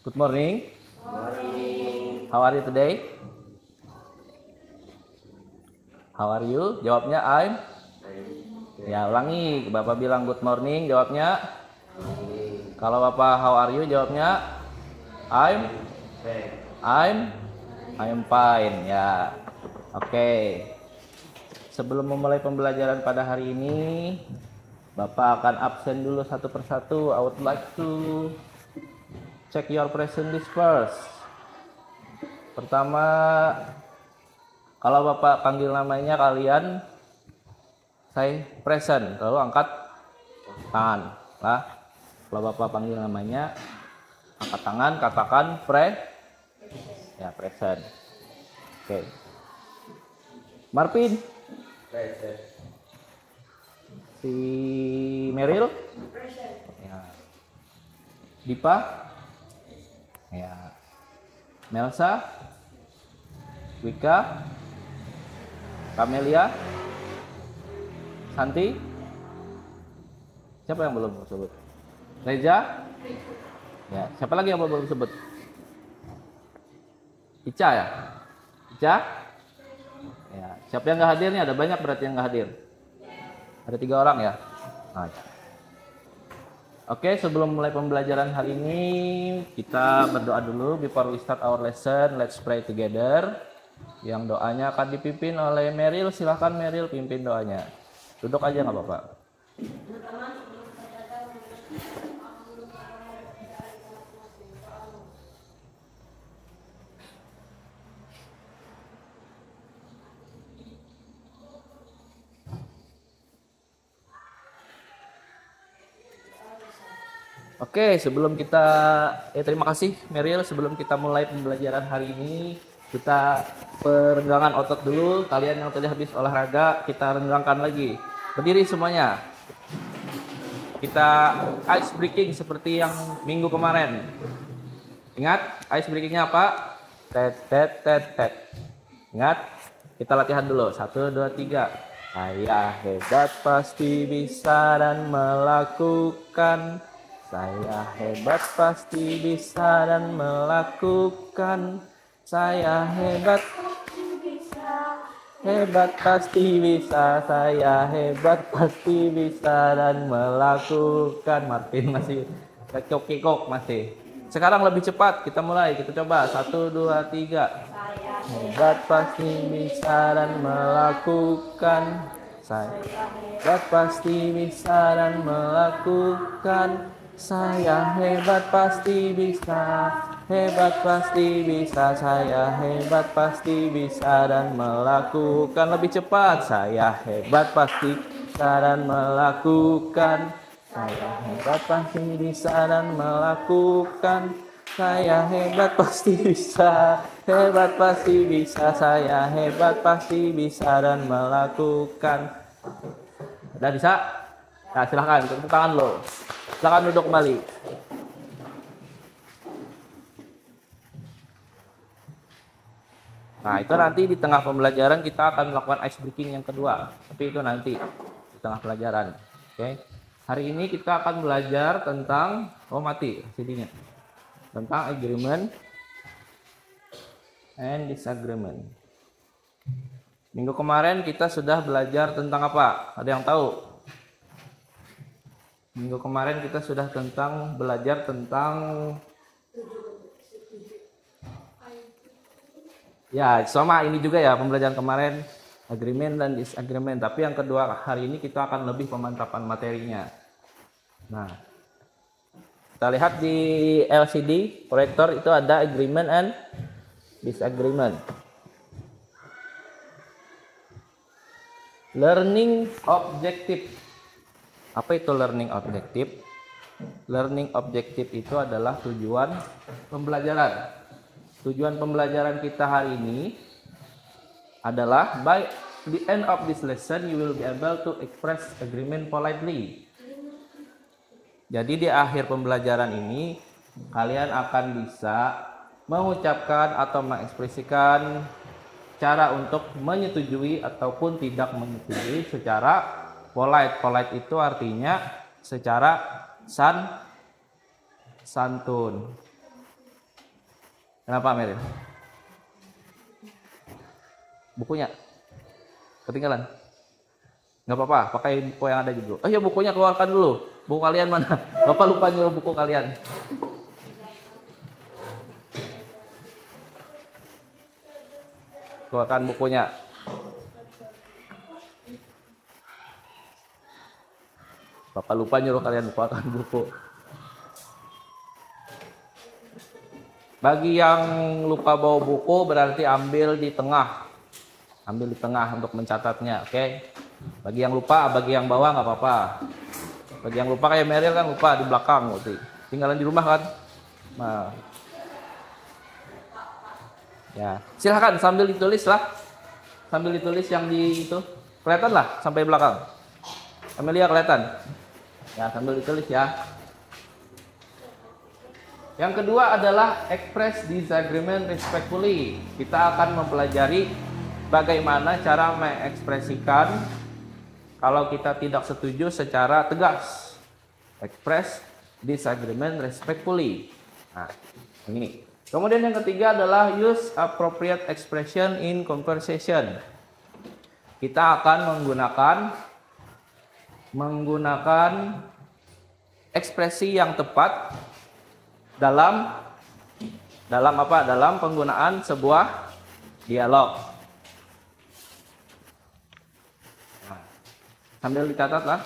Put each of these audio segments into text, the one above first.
Good morning. Morning. How are you today? How are you? Jawabnya I'm. Ya, ulangi. Bapak bilang good morning, jawabnya. Kalau Bapak how are you, jawabnya I'm fine. Ya. Oke. Sebelum memulai pembelajaran pada hari ini, Bapak akan absen dulu satu persatu. I would like to check your present list first. Pertama, kalau Bapak panggil namanya kalian, saya present, lalu angkat tangan. Nah, kalau Bapak panggil namanya, angkat tangan, katakan present. Oke. Marvin. Present. Si Meryl. Ya. Dipa. Ya. Melsa. Wika. Kamelia. Santi. Siapa yang belum disebut? Reza. Ya, siapa lagi yang belum disebut? Ica ya? Ica? Ya, siapa yang nggak hadir nih? Ada banyak berarti yang nggak hadir. Ada 3 orang ya? Nah. Oke, sebelum mulai pembelajaran hari ini, kita berdoa dulu. Before we start our lesson, let's pray together. Yang doanya akan dipimpin oleh Meryl. Silahkan Meryl pimpin doanya. Duduk aja nggak Bapak? Oke, sebelum kita terima kasih Meryl. Sebelum kita mulai pembelajaran hari ini, kita perenggangan otot dulu. Kalian yang tadi habis olahraga, kita renggangkan lagi. Berdiri semuanya. Kita ice breaking seperti yang minggu kemarin. Ingat ice breakingnya apa? Tet. Ingat? Kita latihan dulu. 1, 2, 3. Saya hebat, pasti bisa dan melakukan. Saya hebat, pasti bisa dan melakukan. Saya hebat, pasti bisa. Saya hebat, pasti bisa dan melakukan. Martin masih kekok masih. Sekarang lebih cepat, kita mulai. Kita coba. 1, 2, 3. Hebat, pasti bisa dan melakukan. Saya hebat, pasti bisa dan melakukan. Saya hebat, pasti bisa. Hebat, pasti bisa. Saya hebat, pasti bisa dan melakukan. Lebih cepat. Saya hebat, pasti bisa dan melakukan. Saya hebat, pasti bisa dan melakukan. Saya hebat, pasti bisa. Hebat, pasti bisa. Saya hebat, pasti bisa dan melakukan. Udah bisa? Nah, silahkan tepuk tangan lo. Silahkan duduk kembali. Nah, itu nanti di tengah pembelajaran kita akan melakukan ice breaking yang kedua. Tapi itu nanti di tengah pelajaran. Oke. Hari ini kita akan belajar tentang mati CD-nya. Tentang agreement and disagreement. Minggu kemarin kita sudah belajar tentang apa? Ada yang tahu? Minggu kemarin kita sudah belajar tentang ya, sama ini juga ya pembelajaran kemarin, agreement dan disagreement. Tapi yang kedua hari ini kita akan lebih pemantapan materinya. Nah, kita lihat di LCD proyektor itu ada agreement and disagreement. Learning objective. Apa itu learning objective? Learning objective itu adalah tujuan pembelajaran. Tujuan pembelajaran kita hari ini adalah by the end of this lesson you will be able to express agreement politely. Jadi di akhir pembelajaran ini kalian akan bisa mengucapkan atau mengekspresikan cara untuk menyetujui ataupun tidak menyetujui secara polite. Polite itu artinya secara santun. Kenapa Meryl? Bukunya ketinggalan? Nggak apa-apa, pakai buku yang ada juga. Oh iya, bukunya keluarkan dulu. Buku kalian mana? Bapak lupa nyuruh buku kalian. Keluarkan bukunya. Bapak lupa nyuruh kalian keluarkan buku. Bagi yang lupa bawa buku berarti ambil di tengah. Ambil di tengah untuk mencatatnya, oke? Bagi yang lupa, bagi yang bawa nggak apa-apa. Bagi yang lupa kayak Meryl kan lupa di belakang berarti. Tinggalan di rumah kan? Nah. Ya, silahkan sambil ditulis lah. Sambil ditulis yang di itu. Kelihatan lah sampai belakang. Amelia kelihatan? Ya, sambil ditulis ya. Yang kedua adalah express disagreement respectfully. Kita akan mempelajari bagaimana cara mengekspresikan kalau kita tidak setuju secara tegas. Express disagreement respectfully. Nah, ini. Kemudian yang ketiga adalah use appropriate expression in conversation. Kita akan menggunakan ekspresi yang tepat dalam apa? Dalam penggunaan sebuah dialog. Nah, sambil dicatat lah.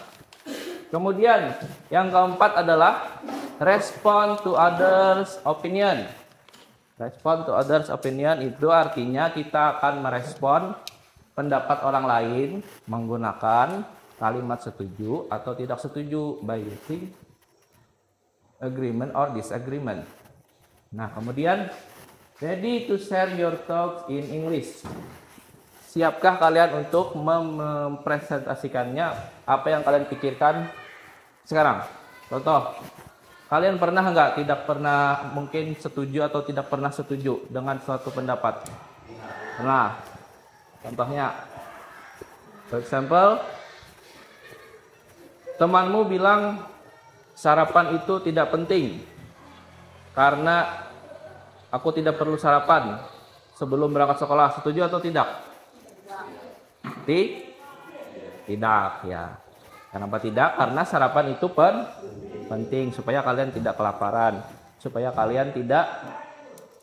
Kemudian yang keempat adalah respond to others' opinion. Respond to others' opinion itu artinya kita akan merespon pendapat orang lain menggunakan kalimat setuju atau tidak setuju by using agreement or disagreement. Nah, kemudian ready to share your thoughts in English. Siapkah kalian untuk mempresentasikannya apa yang kalian pikirkan sekarang? Contoh, kalian pernah nggak tidak pernah mungkin setuju atau tidak pernah setuju dengan suatu pendapat? Nah, contohnya, for example, temanmu bilang sarapan itu tidak penting karena aku tidak perlu sarapan sebelum berangkat sekolah. Setuju atau tidak? Tidak ya. Kenapa tidak? Karena sarapan itu penting supaya kalian tidak kelaparan, supaya kalian tidak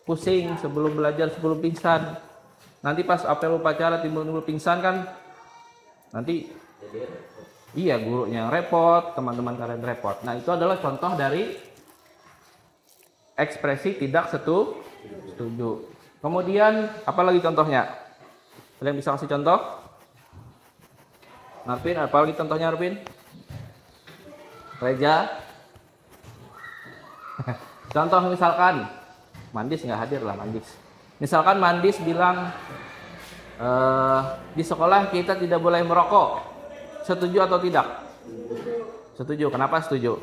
pusing sebelum belajar, sebelum pingsan. Nanti pas apel upacara timbul-timbul pingsan kan, nanti iya gurunya yang repot, teman-teman kalian repot. Nah, itu adalah contoh dari ekspresi tidak setuju. Kemudian apalagi contohnya? Kalian bisa kasih contoh? Narvin, apalagi contohnya Narvin? Reja? Contoh misalkan Mandis nggak hadir lah, Mandis. Misalkan Mandis bilang di sekolah kita tidak boleh merokok. Setuju atau tidak? Setuju. Kenapa setuju?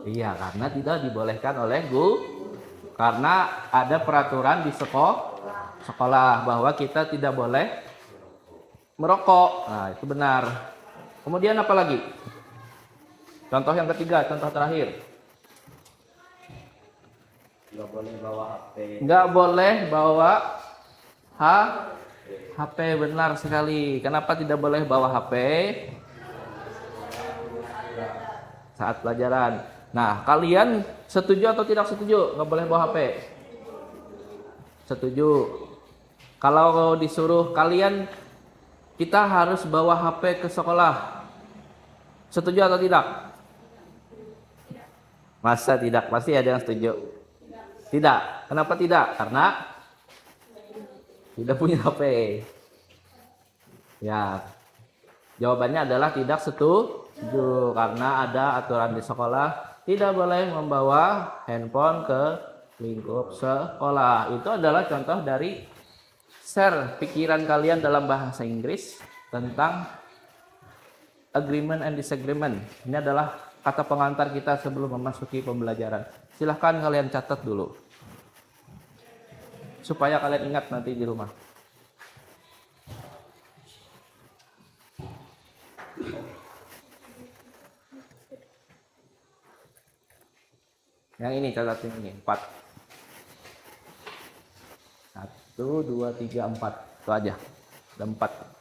Iya, karena tidak dibolehkan oleh guru. Karena ada peraturan di sekolah bahwa kita tidak boleh merokok. Nah, itu benar. Kemudian apa lagi? Contoh yang ketiga, contoh terakhir. Nggak boleh bawa HP. Nggak boleh bawa HP, benar sekali. Kenapa tidak boleh bawa HP saat pelajaran? Nah, kalian setuju atau tidak setuju nggak boleh bawa HP? Setuju. Kalau disuruh kalian, kita harus bawa HP ke sekolah. Setuju atau tidak? Masa tidak? Pasti ada yang setuju. Tidak. Kenapa tidak? Karena tidak punya HP. Ya, jawabannya adalah tidak setuju karena ada aturan di sekolah tidak boleh membawa handphone ke lingkup sekolah. Itu adalah contoh dari share pikiran kalian dalam bahasa Inggris tentang agreement and disagreement. Ini adalah kata pengantar kita sebelum memasuki pembelajaran. Silahkan kalian catat dulu supaya kalian ingat nanti di rumah. Yang ini catatin ini 4. 1, 2, 3, 4. Itu aja. Ada 4.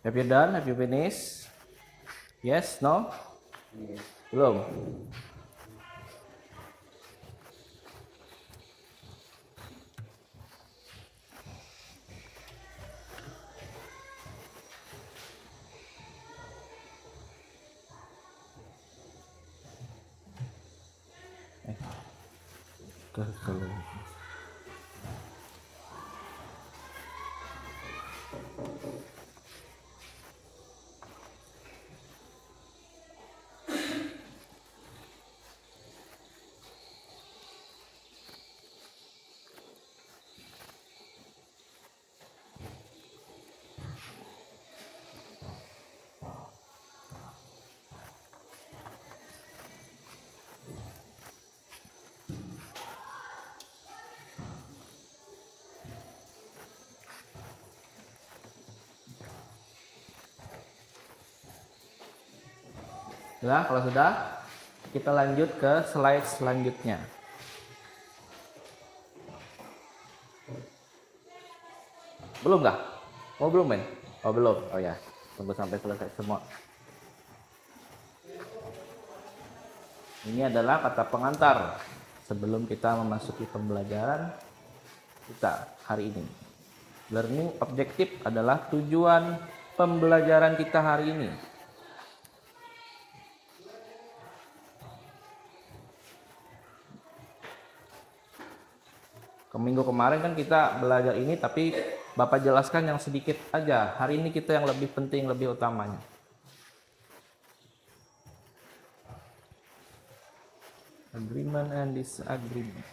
Have you done? Have you finished? Yes? No? Belum? Kalau sudah, kita lanjut ke slide selanjutnya. Belum nggak? Oh belum men? Oh belum. Oh ya, tunggu sampai selesai semua. Ini adalah kata pengantar sebelum kita memasuki pembelajaran kita hari ini. Learning objective adalah tujuan pembelajaran kita hari ini. Minggu kemarin kan kita belajar ini, tapi Bapak jelaskan yang sedikit aja. Hari ini kita yang lebih penting, lebih utamanya. Agreement and disagreement.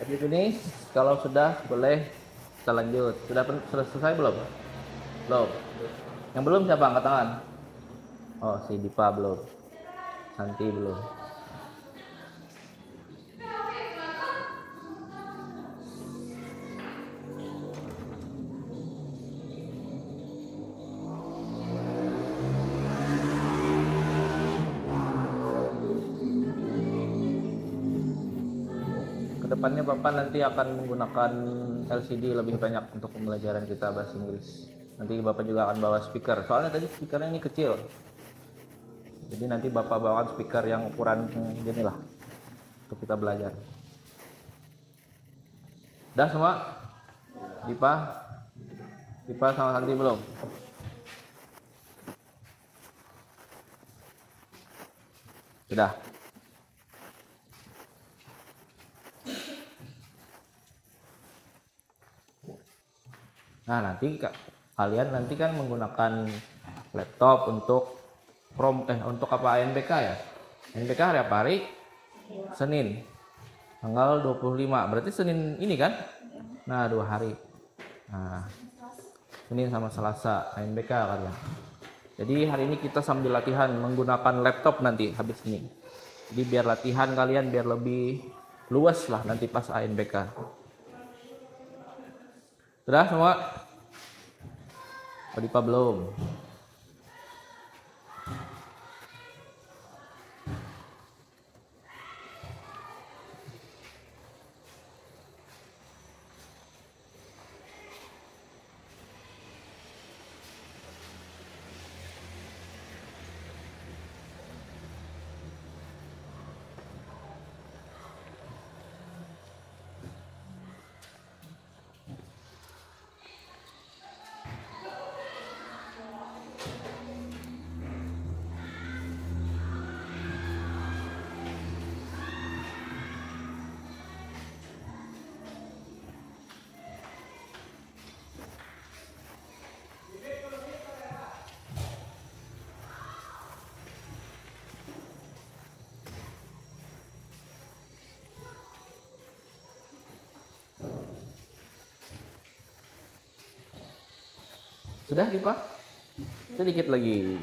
Habis ini, kalau sudah boleh kita lanjut. Sudah selesai belum? Belum. Yang belum siapa angkat tangan? Oh, si Dipa belum. Santi belum. Kedepannya Bapak nanti akan menggunakan LCD lebih banyak untuk pembelajaran kita bahasa Inggris. Nanti Bapak juga akan bawa speaker. Soalnya tadi speakernya ini kecil. Jadi nanti Bapak bawa speaker yang ukuran gini lah untuk kita belajar. Udah semua? Dipa sama Santi belum? Sudah. Nah, nanti kalian nanti kan menggunakan laptop untuk untuk apa ANBK ya? ANBK hari apa hari? Senin. Tanggal 25. Berarti Senin ini kan? Nah, 2 hari. Nah, Senin sama Selasa ANBK kalian. Jadi hari ini kita sambil latihan menggunakan laptop nanti habis ini. Jadi biar latihan kalian biar lebih luas lah nanti pas ANBK. Sudah semua? Dipa belum? Sudah, Dipa? Sedikit lagi.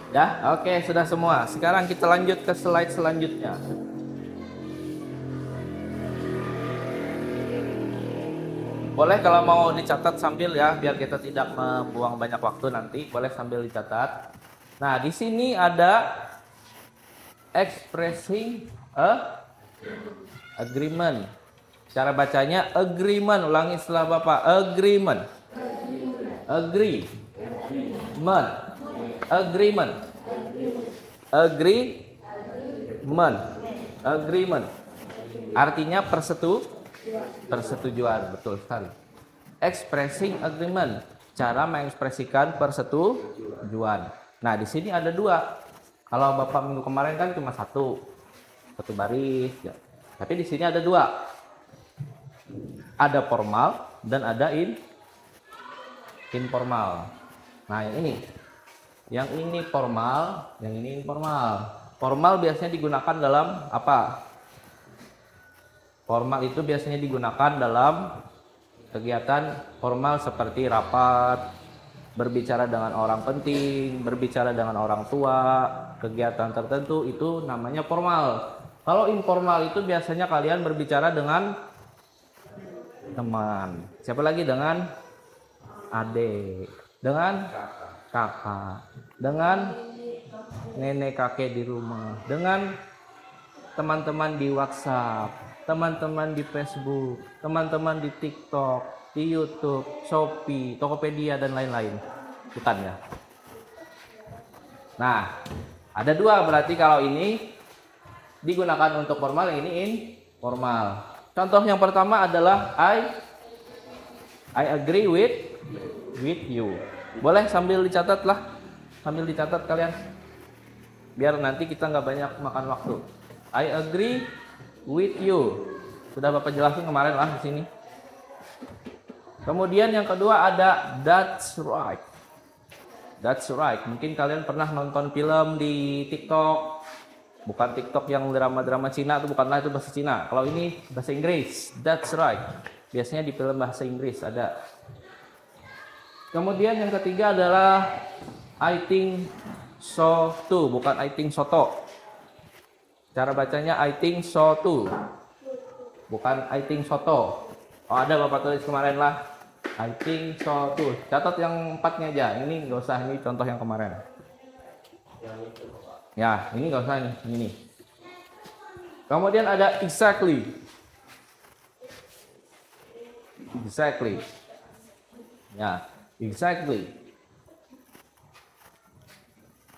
Ya, oke, sudah semua. Sekarang kita lanjut ke slide selanjutnya. Boleh kalau mau dicatat sambil ya, biar kita tidak membuang banyak waktu nanti. Boleh sambil dicatat. Nah, di sini ada expressing agreement. Cara bacanya agreement. Ulangi setelah Bapak. Agreement. Agreement. Agreement. Agreement. Artinya persetujuan, betul sekali. Expressing agreement, cara mengekspresikan persetujuan. Nah, di sini ada dua. Kalau Bapak minggu kemarin kan cuma satu baris, ya. Tapi di sini ada dua. Ada formal dan ada informal. Nah, yang ini formal, yang ini informal. Formal biasanya digunakan dalam apa? Formal itu biasanya digunakan dalam kegiatan formal seperti rapat, berbicara dengan orang penting, berbicara dengan orang tua, kegiatan tertentu itu namanya formal. Kalau informal itu biasanya kalian berbicara dengan teman. Siapa lagi? Dengan adik, dengan kakak, dengan nenek kakek di rumah, dengan teman-teman di WhatsApp, teman-teman di Facebook, teman-teman di TikTok, di YouTube, Shopee, Tokopedia dan lain-lain. Bukan ya? Nah, ada dua berarti kalau ini digunakan untuk formal, yang ini informal. Contoh yang pertama adalah I agree with you. Boleh sambil dicatat lah, sambil dicatat kalian, biar nanti kita nggak banyak makan waktu. I agree with you. Sudah Bapak jelasin kemarin lah di sini. Kemudian yang kedua ada that's right. That's right. Mungkin kalian pernah nonton film di TikTok. Bukan TikTok yang drama-drama Cina, itu bukanlah, itu bahasa Cina. Kalau ini bahasa Inggris. That's right. Biasanya di film bahasa Inggris ada. Kemudian yang ketiga adalah I think so too, bukan I think soto. Cara bacanya I think so too, bukan I think soto. Oh, ada Bapak tulis kemarin lah, I think so too. Catat yang empatnya aja, ini nggak usah, ini contoh yang kemarin. Ya, ini nggak usah ini. Kemudian ada exactly. Ya, exactly.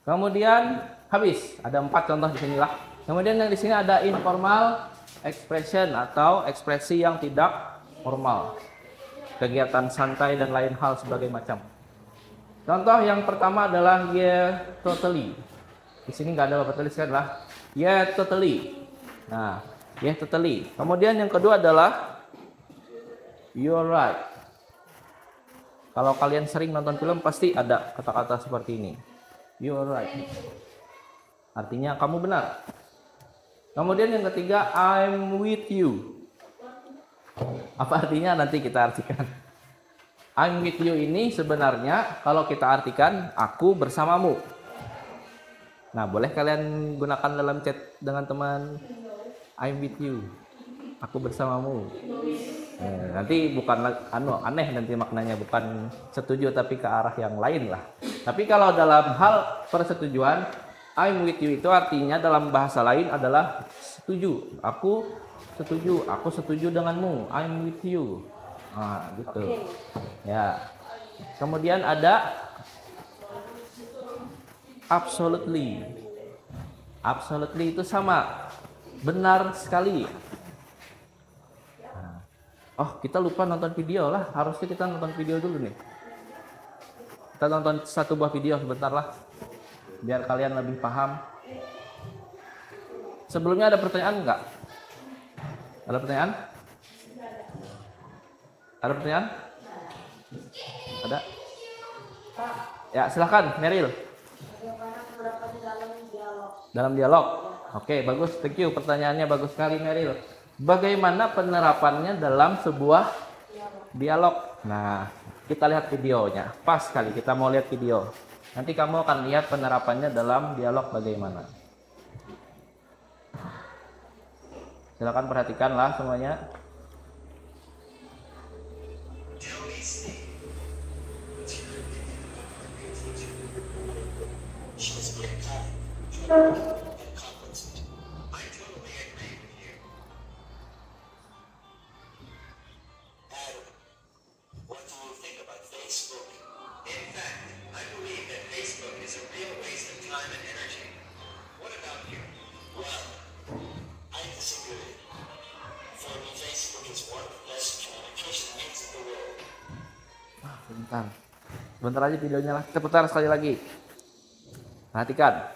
Kemudian habis, ada 4 contoh di sini lah. Kemudian yang di sini ada informal expression atau ekspresi yang tidak formal. Kegiatan santai dan lain hal sebagai macam. Contoh yang pertama adalah yeah totally. Di sini nggak ada Bapak tuliskan lah. Yeah totally. Nah, yeah totally. Kemudian yang kedua adalah you're right. Kalau kalian sering nonton film pasti ada kata-kata seperti ini. You're right. Artinya kamu benar. Kemudian yang ketiga, I'm with you. Apa artinya nanti kita artikan. I'm with you ini sebenarnya kalau kita artikan aku bersamamu. Nah, boleh kalian gunakan dalam chat dengan teman. I'm with you. Aku bersamamu. Nanti bukan aneh nanti maknanya, bukan setuju tapi ke arah yang lain lah. Tapi kalau dalam hal persetujuan, I'm with you itu artinya dalam bahasa lain adalah setuju. Aku setuju denganmu. I'm with you. Nah, gitu. Ya. Kemudian ada absolutely. Absolutely itu sama. Benar sekali. Oh, kita lupa nonton video lah. Harusnya kita nonton video dulu nih. Kita nonton satu buah video sebentar lah. Biar kalian lebih paham. Sebelumnya ada pertanyaan enggak? Ada pertanyaan? Ada pertanyaan? Ada? Ya, silakan, Meryl. Dalam dialog. Oke, bagus. Thank you. Pertanyaannya bagus sekali, Meryl. Bagaimana penerapannya dalam sebuah dialog? Nah, kita lihat videonya. Pas sekali kita mau lihat video. Nanti kamu akan lihat penerapannya dalam dialog bagaimana. Silakan perhatikanlah semuanya. Sebentar aja videonya lah. Kita putar sekali lagi. Perhatikan.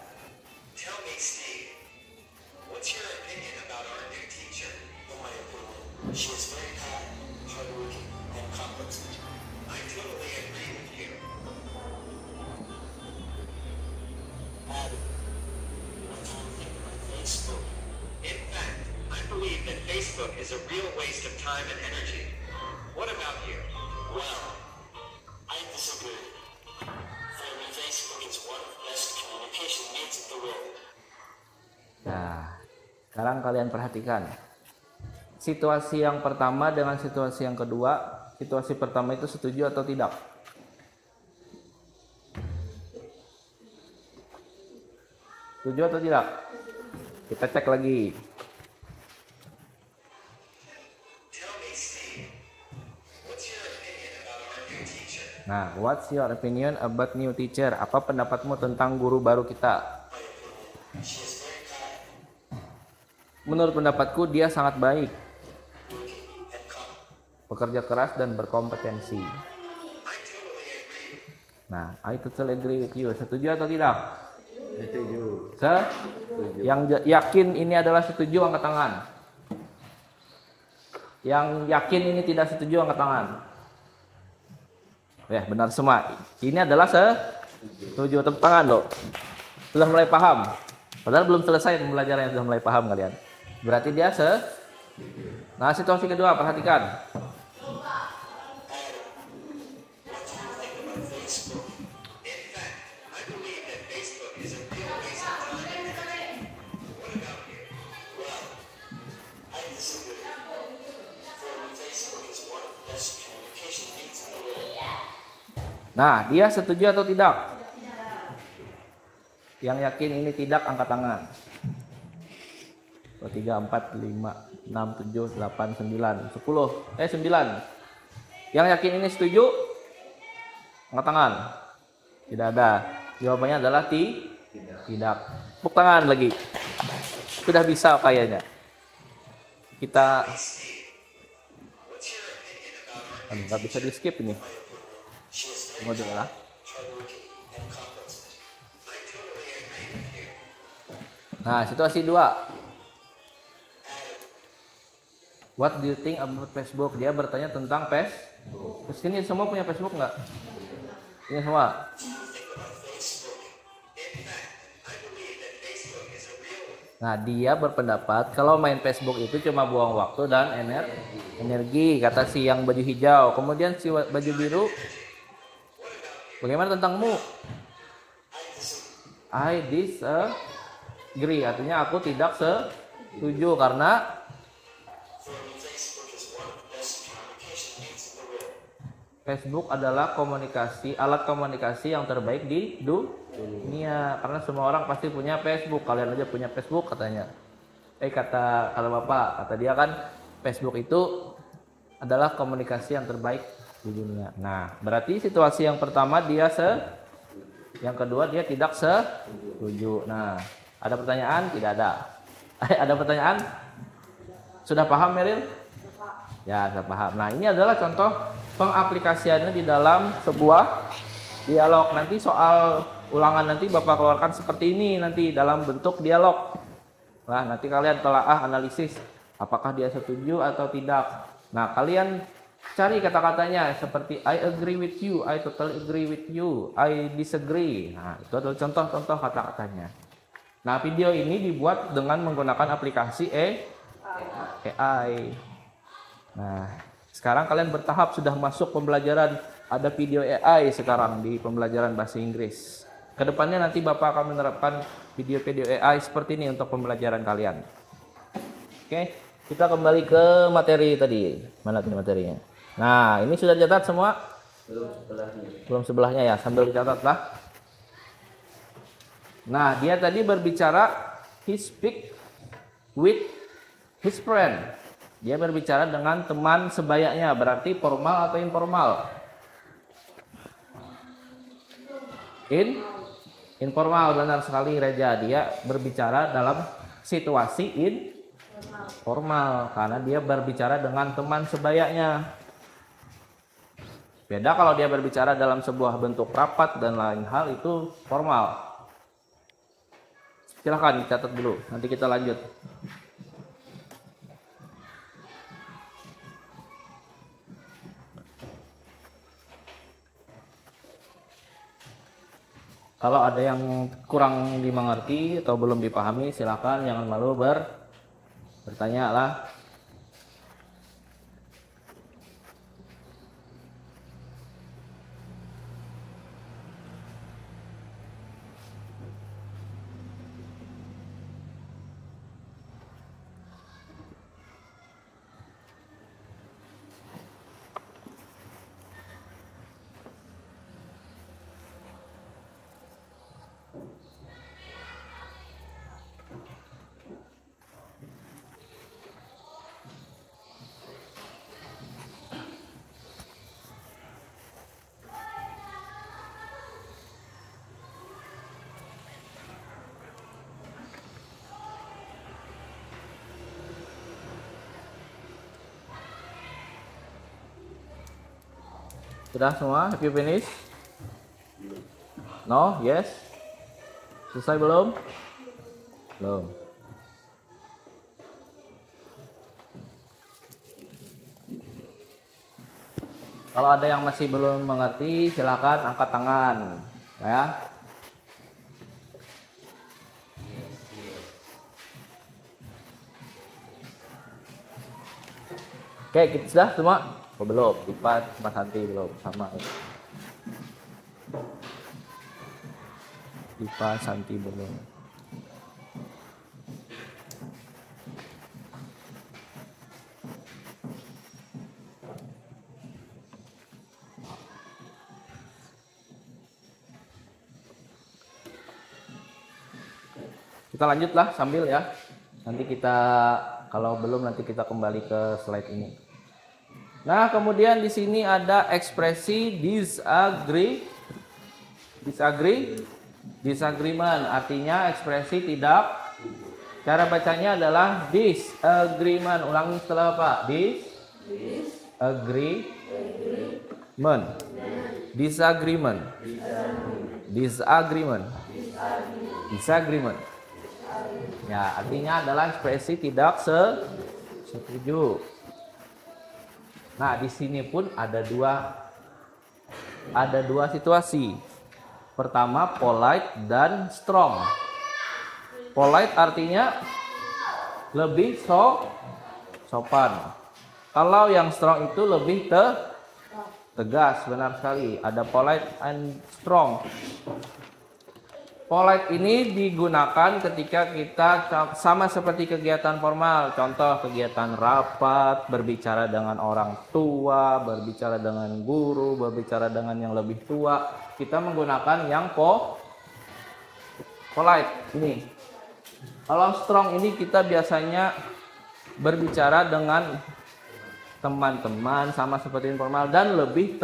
Facebook is a real waste of time and energy. What about you? Well, I disagree. For me, Facebook is one of the best communication means in the world. Nah, sekarang kalian perhatikan situasi yang pertama dengan situasi yang kedua. Situasi pertama itu setuju atau tidak? Setuju atau tidak? Kita cek lagi. Nah, what's your opinion about new teacher? Apa pendapatmu tentang guru baru kita? Menurut pendapatku, dia sangat baik, pekerja keras dan berkompetensi. Nah, I totally agree with you. Setuju atau tidak? Setuju. Yang yakin ini adalah setuju, angkat tangan. Yang yakin ini tidak setuju, angkat tangan. Ya, benar semua. Ini adalah setuju. Tepuk tangan loh. Sudah mulai paham. Padahal belum selesai pembelajaran, sudah mulai paham kalian. Berarti dia Nah, situasi kedua, perhatikan. Nah, dia setuju atau tidak? Yang yakin ini tidak, angkat tangan. 2, 3, 4, 5, 6, 7, 8, 9, 10. 9. Yang yakin ini setuju? Angkat tangan. Tidak ada. Jawabannya adalah tidak. Tepuk tangan lagi. Sudah bisa kayaknya. Kita nggak bisa di skip ini. Mau juga lah. Nah, situasi 2. What do you think about Facebook? Dia bertanya tentang Facebook. Terus ini semua punya Facebook nggak? Ini semua. Nah, dia berpendapat kalau main Facebook itu cuma buang waktu dan energi, kata si yang baju hijau. Kemudian si baju biru, bagaimana tentangmu? I disagree, artinya aku tidak setuju karena Facebook adalah alat komunikasi yang terbaik di dunia. Karena semua orang pasti punya Facebook. Kalian aja punya Facebook katanya. Kata Bapak, kata dia kan Facebook itu adalah komunikasi yang terbaik di dunia. Nah, berarti situasi yang pertama dia yang kedua dia tidak setuju. Nah, ada pertanyaan? Tidak ada. Ada pertanyaan? Sudah paham, Meryl? Ya, sudah paham. Nah, ini adalah contoh pengaplikasiannya di dalam sebuah dialog. Nanti soal ulangan nanti Bapak keluarkan seperti ini nanti dalam bentuk dialog. Nah, nanti kalian telaah analisis apakah dia setuju atau tidak. Nah, kalian Cari kata-katanya seperti I agree with you, I totally agree with you, I disagree. Nah, itu adalah contoh-contoh kata-katanya. Nah, video ini dibuat dengan menggunakan aplikasi AI. Nah, sekarang kalian bertahap sudah masuk pembelajaran, ada video AI sekarang di pembelajaran bahasa Inggris. Kedepannya nanti Bapak akan menerapkan video-video AI seperti ini untuk pembelajaran kalian. Oke, kita kembali ke materi tadi. Mana tadi materinya? Nah, ini sudah dicatat semua? Belum sebelahnya ya, sambil dicatat lah. Nah, dia tadi berbicara he speak with his friend. Dia berbicara dengan teman sebayanya, berarti formal atau informal? Informal, benar sekali Reja. Dia berbicara dalam situasi informal karena dia berbicara dengan teman sebayanya. Beda kalau dia berbicara dalam sebuah bentuk rapat dan lain hal, itu formal. Silahkan dicatat dulu, nanti kita lanjut. Kalau ada yang kurang dimengerti atau belum dipahami, silakan jangan malu bertanya lah. Sudah semua? Have you finished? No? Yes? Selesai belum? Belum. Kalau ada yang masih belum mengerti, silakan angkat tangan, ya. Oke, kita sudah semua? Oh, belum. Dipa, Mas Santi belum sama. Dipa, Santi belum. Kita lanjutlah sambil ya. Nanti kita, kalau belum nanti kita kembali ke slide ini. Nah, kemudian di sini ada ekspresi disagreement, artinya ekspresi tidak. Cara bacanya adalah disagreement. Ulangi setelah apa? Disagreement. Ya, artinya adalah ekspresi tidak setuju. Nah, di sini pun ada dua situasi. Pertama, polite dan strong. Polite artinya lebih sopan. Kalau yang strong itu lebih tegas, benar sekali. Ada polite and strong. Polite ini digunakan ketika kita sama seperti kegiatan formal. Contoh kegiatan rapat, berbicara dengan orang tua, berbicara dengan guru, berbicara dengan yang lebih tua. Kita menggunakan yang polite ini. Kalau strong ini kita biasanya berbicara dengan teman-teman sama seperti informal dan lebih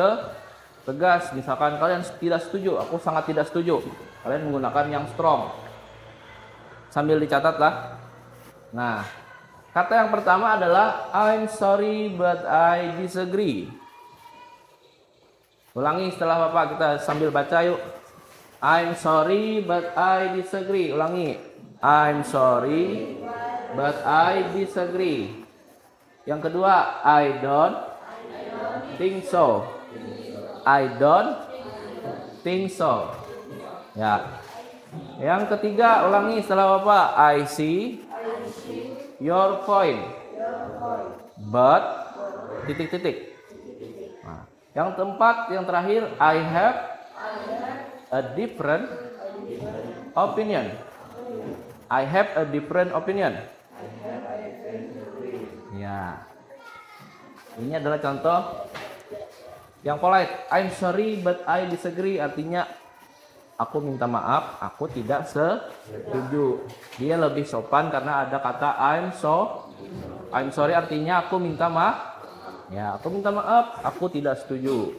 tegas. Misalkan kalian tidak setuju, aku sangat tidak setuju. Kalian menggunakan yang strong. Sambil dicatat lah. Nah, kata yang pertama adalah I'm sorry but I disagree. Ulangi setelah Bapak, kita sambil baca yuk. I'm sorry but I disagree. Ulangi. I'm sorry but I disagree. Yang kedua, I don't think so. I don't think so. Ya. Yang ketiga, ulangi setelah Bapak. I see your point. But titik-titik. Nah, yang keempat, yang terakhir, I have a different opinion. I have a different opinion. Ya. Ini adalah contoh yang polite. I'm sorry but I disagree, artinya aku minta maaf, aku tidak setuju. Dia lebih sopan karena ada kata I'm sorry, artinya aku minta maaf. Ya, aku minta maaf, aku tidak setuju.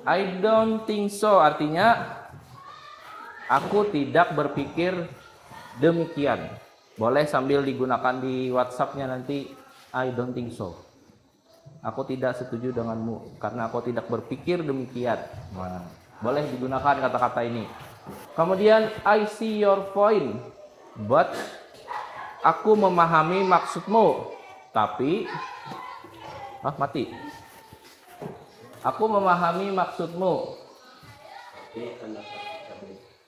I don't think so, artinya aku tidak berpikir demikian. Boleh sambil digunakan di WhatsApp-nya nanti, I don't think so. Aku tidak setuju denganmu karena aku tidak berpikir demikian. Nah, boleh digunakan kata-kata ini. Kemudian I see your point, but aku memahami maksudmu, tapi mati. Aku memahami maksudmu.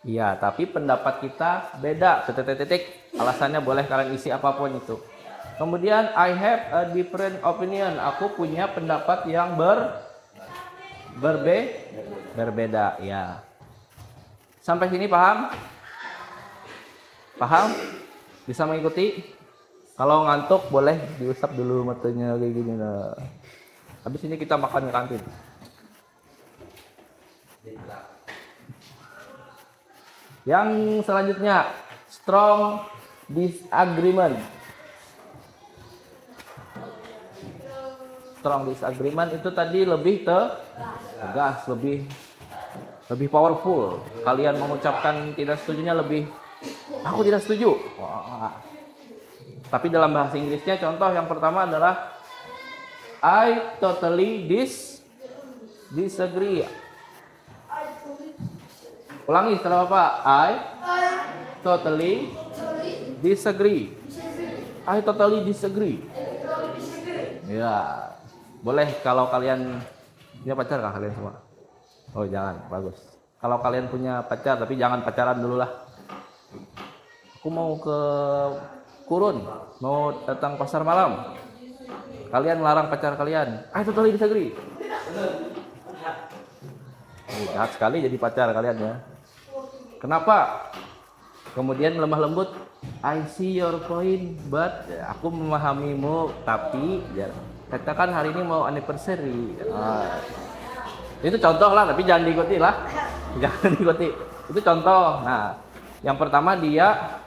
Iya, tapi pendapat kita beda. Titik. Alasannya boleh kalian isi apapun itu. Kemudian I have a different opinion. Aku punya pendapat yang berbeda. Ya. Sampai sini paham? Paham? Bisa mengikuti? Kalau ngantuk boleh diusap dulu matanya kayak gini lah. Habis ini kita makan di kantin. Yang selanjutnya, strong disagreement. Strong disagreement itu tadi lebih tegas, lebih powerful. Kalian mengucapkan tidak setujunya lebih, aku tidak setuju. Wah. Tapi dalam bahasa Inggrisnya contoh yang pertama adalah I totally disagree. Ulangi setelah Bapak. I totally disagree. I totally disagree. Ya. Boleh kalau kalian punya pacar kah kalian semua? Oh jangan, bagus. Kalau kalian punya pacar, tapi jangan pacaran dulu lah. Aku mau ke Kurun, mau datang pasar malam. Kalian melarang pacar kalian. I totally disagree. Jahat sekali jadi pacar kalian ya. Kenapa? Kemudian lemah lembut. I see your point, but aku memahamimu, tapi ya, katakan hari ini mau anniversary. Itu contoh lah, tapi jangan diikuti lah. Jangan diikuti. Itu contoh. Nah, yang pertama dia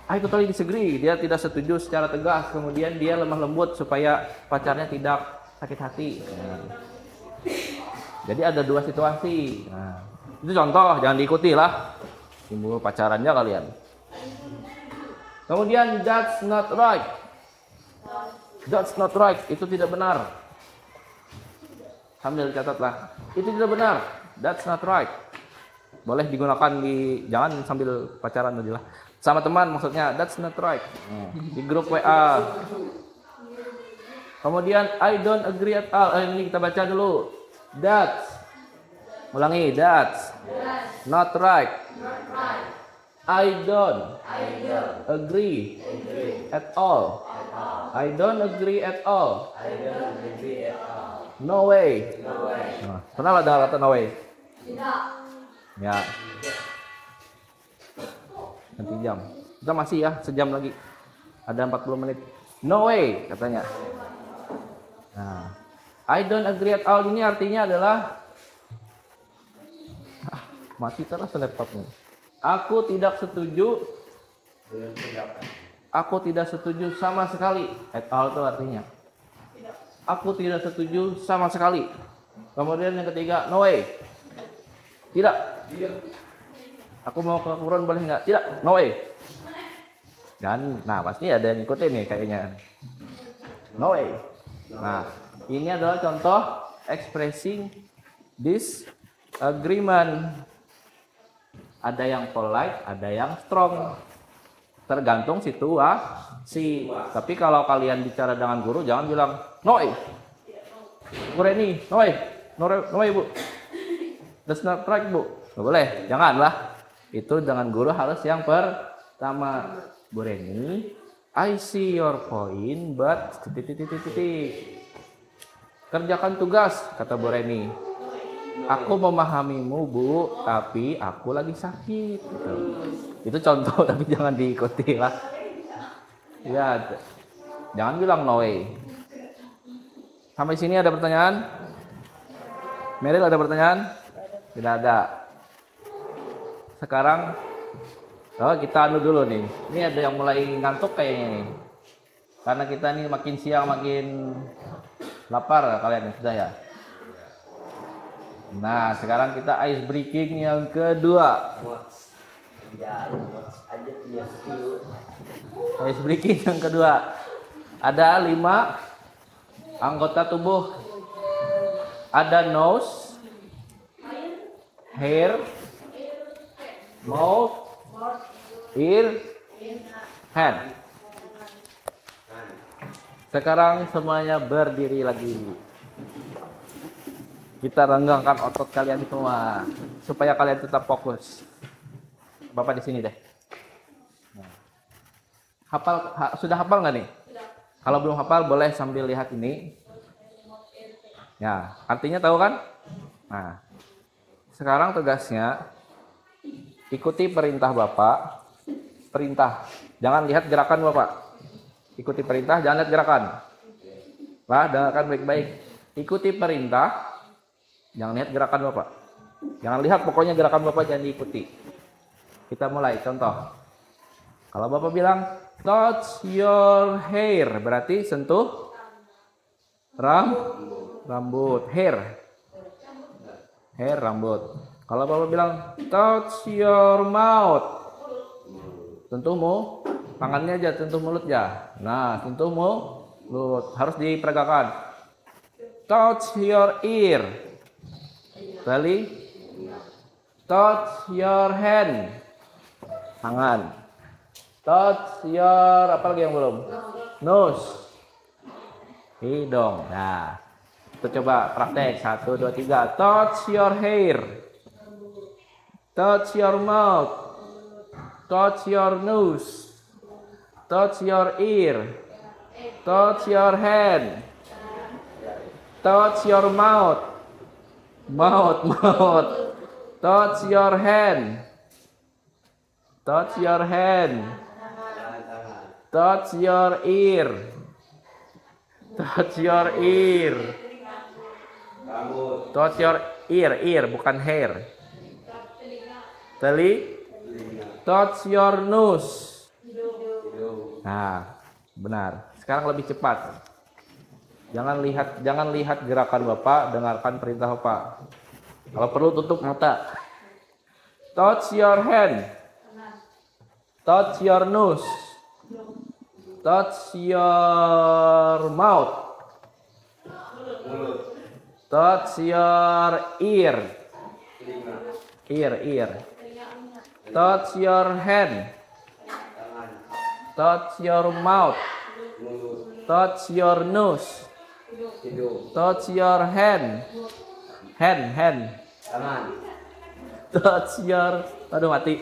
I totally disagree. Dia tidak setuju secara tegas. Kemudian dia lemah lembut supaya pacarnya tidak sakit hati. Nah. Jadi ada dua situasi. Nah, itu contoh, jangan diikuti lah. Timbul pacarannya kalian. Kemudian that's not right. That's not right. Itu tidak benar. Sambil catatlah. Itu tidak benar. That's not right. Boleh digunakan di, jangan sambil pacaran aja lah. Sama teman maksudnya, that's not right. Di grup WA. Kemudian I don't agree at all. Ini kita baca dulu. That's. Ulangi, that's not right. I don't agree at all. I don't agree at all. No way. Nah, pernah lah dengar kata no way? Tidak. Ya. Nanti jam. Kita masih ya, sejam lagi. Ada 40 menit. No way katanya. Nah, I don't agree at all ini artinya adalah mati terus laptopnya. Aku tidak setuju. Aku tidak setuju sama sekali. At all itu artinya aku tidak setuju sama sekali. Kemudian yang ketiga, no way. Tidak. Aku mau ke Kurun boleh nggak? Tidak, no way. Dan, nah pasti ada yang ikutin nih kayaknya. No way. Nah, ini adalah contoh expressing disagreement. Ada yang polite, ada yang strong. Tergantung situasi. Tapi kalau kalian bicara dengan guru, jangan bilang no way. Bu Reni, Noe Bu. Does not right Bu. Nggak boleh, janganlah. Itu dengan guru harus yang pertama. Bu Reni, I see your point, but titik. Kerjakan tugas, kata Bu Reni. Aku memahamimu Bu, tapi aku lagi sakit. Gitu. Itu contoh, tapi jangan diikuti lah. Ya, jangan bilang no way. Sampai sini ada pertanyaan? Meryl ada pertanyaan? Tidak ada. Sekarang, kita anu dulu nih. Ini ada yang mulai ngantuk kayaknya nih. Karena kita nih makin siang makin lapar kalian sudah ya. Nah, sekarang kita ice breaking yang kedua. Ice breaking yang kedua. Ada 5 anggota tubuh. Ada nose, hair, mouth, ear, hand. Sekarang semuanya berdiri lagi. Kita renggangkan otot kalian semua supaya kalian tetap fokus. Bapak di sini deh. Sudah hafal nggak nih? Kalau belum hafal boleh sambil lihat ini. Ya, artinya tahu kan? Nah, sekarang tugasnya ikuti perintah Bapak. Perintah. Jangan lihat gerakan Bapak. Ikuti perintah, jangan lihat gerakan. Lah, dengarkan baik-baik. Ikuti perintah, jangan lihat gerakan Bapak. Jangan lihat, pokoknya gerakan Bapak jangan diikuti. Kita mulai, contoh. Kalau Bapak bilang, touch your hair, berarti sentuh rambut. Hair, rambut. Kalau Bapak bilang, touch your mouth, sentuh tangannya aja, sentuh mulut ya. Nah, sentuh mulut. Harus diperagakan. Touch your ear. Tali. Touch your hand. Tangan. Touch your, apa lagi yang belum? Nose. Hidung. Nah, kita coba praktek. 1, 2, 3. Touch your hair. Touch your mouth. Touch your nose. Touch your ear. Touch your hand. Touch your mouth. Touch your hand. Touch your hand. Touch your ear. Touch your ear. Touch your ear, bukan hair. Teli. Touch your nose. Nah, benar. Sekarang lebih cepat. Jangan lihat gerakan Bapak, dengarkan perintah Bapak. Kalau perlu tutup mata. Touch your hand. Touch your nose. Touch your mouth. Touch your ear. Ear. Touch your hand. Touch your mouth. Touch your nose. Touch your hand. Hand. Touch your, aduh mati.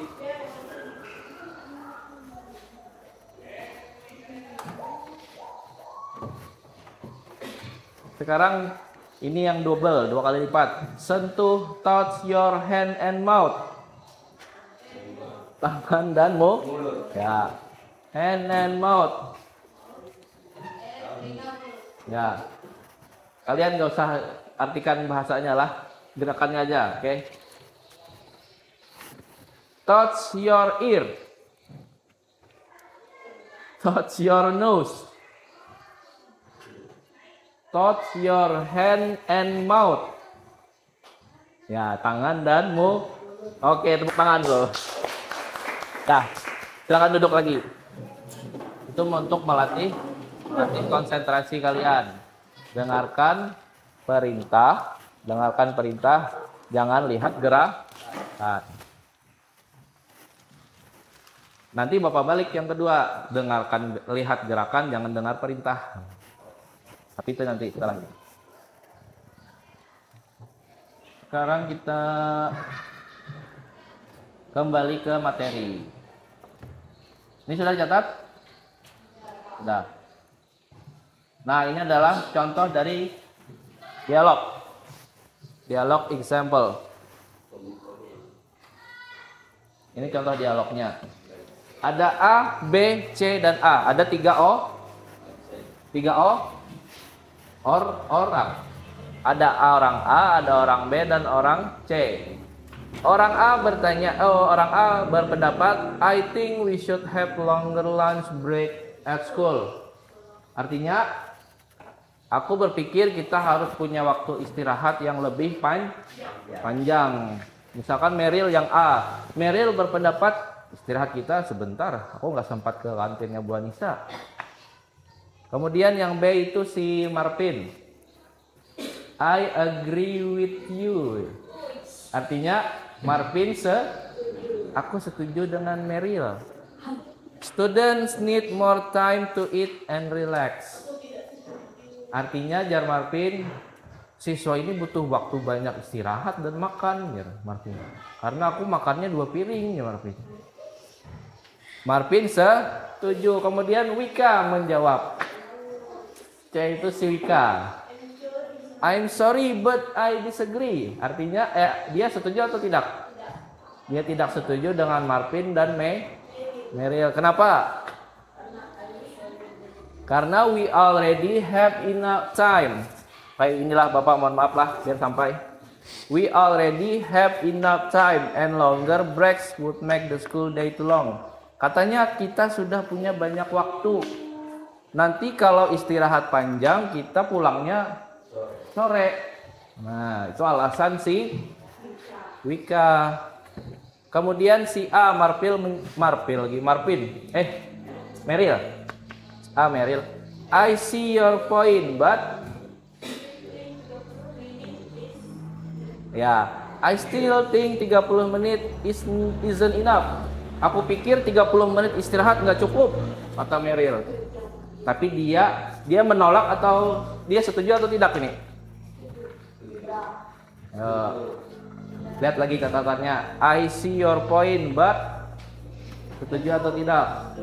Sekarang ini yang double, 2 kali lipat. Sentuh, touch your hand and mouth. Tangan dan mulut. Ya. Hand and mouth. Ya. Kalian nggak usah artikan bahasanya lah. Gerakannya aja, oke? Touch your ear. Touch your nose. Touch your hand and mouth. Ya, tangan dan mulut. Oke, tepuk tangan loh. Nah, silakan duduk lagi. Itu untuk melatih konsentrasi kalian. Dengarkan perintah, jangan lihat gerakan. Nanti Bapak balik yang kedua, lihat gerakan, jangan dengar perintah. Tapi itu nanti setelah ini. sekarang kita kembali ke materi. Ini sudah catat? Sudah. Nah, ini adalah contoh dari dialog. Dialog example. Ini contoh dialognya. Ada A, B, C, dan A. Ada 3 O. 3 O. Orang. Ada orang A, ada orang B, dan orang C. Orang A berpendapat, I think we should have longer lunch break at school. Artinya, aku berpikir kita harus punya waktu istirahat yang lebih panjang. Misalkan Meryl yang A. Meryl berpendapat, istirahat kita sebentar. Aku nggak sempat ke kantinnya Bu Anissa. Kemudian yang B itu si Marvin. I agree with you. Artinya Marvin aku setuju dengan Meryl. Students need more time to eat and relax. Artinya jar Marvin, siswa ini butuh waktu banyak istirahat dan makan, ya Marvin. Karena aku makannya 2 piring, ya Marvin. Marvin setuju. Kemudian Wika menjawab. C itu si Wika. I'm sorry but I disagree. Artinya dia setuju atau tidak? Dia tidak setuju dengan Marvin dan Meryl. Kenapa? Karena we already have enough time. Kayak inilah Bapak, mohon maaf lah biar sampai. We already have enough time and longer breaks would make the school day too long. Katanya kita sudah punya banyak waktu. Nanti kalau istirahat panjang kita pulangnya sore. Nah, itu alasan si Wika. Kemudian si A, Meryl. A, Meryl. I see your point, but I still think 30 menit isn't enough. Aku pikir 30 menit istirahat nggak cukup, kata Meryl. Tapi dia menolak atau dia setuju atau tidak ini? Lihat lagi catatannya. I see your point, but setuju atau tidak?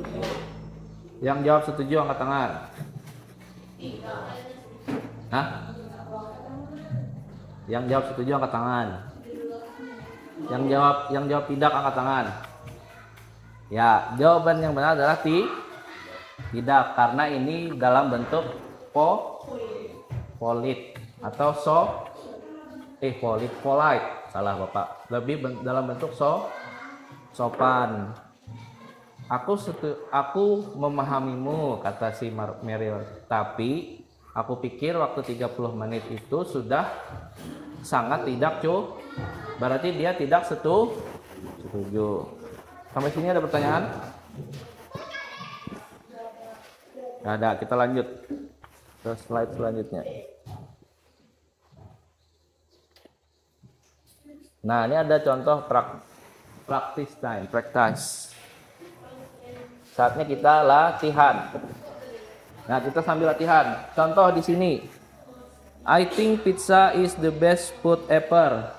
Yang jawab setuju angkat tangan. Hah? Yang jawab setuju angkat tangan. Yang jawab tidak angkat tangan. Ya, jawaban yang benar adalah tidak, karena ini dalam bentuk polite atau polite. Salah Bapak. Lebih dalam bentuk sopan. Aku memahamimu, kata si Meryl. Tapi aku pikir waktu 30 menit itu sudah sangat tidak cukup. Berarti dia tidak setuju. Sampai sini ada pertanyaan? Nggak ada. Kita lanjut ke slide selanjutnya. Nah, ini ada contoh practice. Saatnya kita latihan. Nah, kita sambil latihan. Contoh di sini. I think pizza is the best food ever.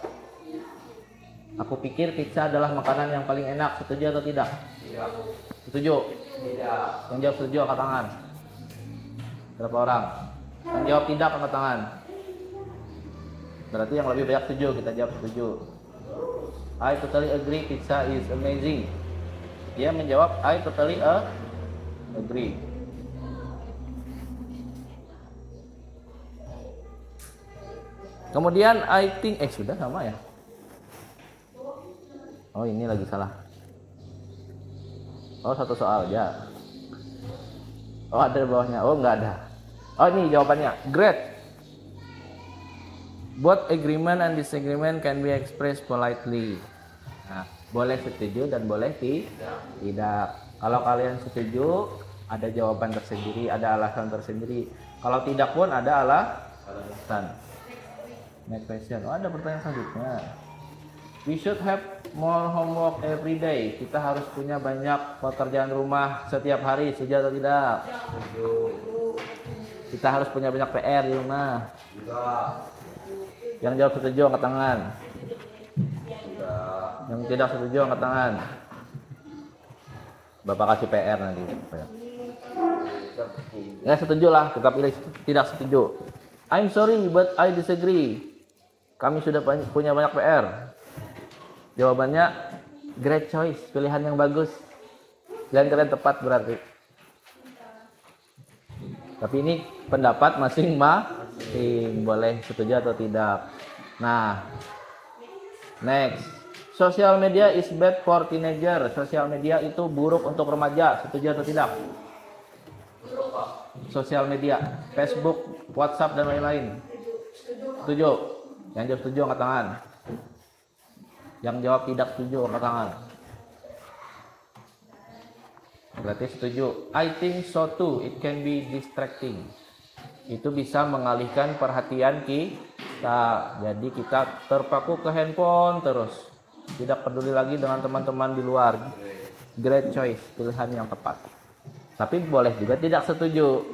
Aku pikir pizza adalah makanan yang paling enak. Setuju atau tidak? Tidak. Setuju? Tidak. Yang jawab setuju angkat tangan. Berapa orang? Yang jawab tidak angkat tangan. Berarti yang lebih banyak setuju. Kita jawab setuju. I totally agree pizza is amazing. Dia menjawab I totally agree. Kemudian I think sudah sama ya. Oh, ini lagi salah. Oh, satu soal aja. Oh, ada di bawahnya. Oh, enggak ada. Oh, ini jawabannya. Great. Both agreement and disagreement can be expressed politely. Nah, boleh setuju dan boleh tidak. Kalau kalian setuju, ada jawaban tersendiri, ada alasan tersendiri. Kalau tidak pun ada alasan. Next question. Oh, ada pertanyaan selanjutnya. We should have more homework every day. Kita harus punya banyak pekerjaan rumah setiap hari. Setuju atau tidak? Setuju. Kita harus punya banyak PR di rumah. Yang jawab setuju angkat tangan. Yang tidak setuju angkat tangan. Bapak kasih PR nanti. Ya setuju lah, kita pilih tidak setuju. I'm sorry but I disagree. Kami sudah punya banyak PR. Jawabannya great choice, pilihan yang bagus. Pilihan kalian tepat berarti. Tapi ini pendapat masing-masing, boleh setuju atau tidak. Nah, next. Social media is bad for teenager. Sosial media itu buruk untuk remaja. Setuju atau tidak? Sosial media, Facebook, WhatsApp dan lain-lain. Setuju? Yang jawab setuju angkat tangan. Yang jawab tidak setuju angkat tangan. Berarti setuju. I think so too. It can be distracting. Itu bisa mengalihkan perhatian kita. Jadi kita terpaku ke handphone terus. Tidak peduli lagi dengan teman-teman di luar. Great choice, pilihan yang tepat. Tapi boleh juga tidak setuju.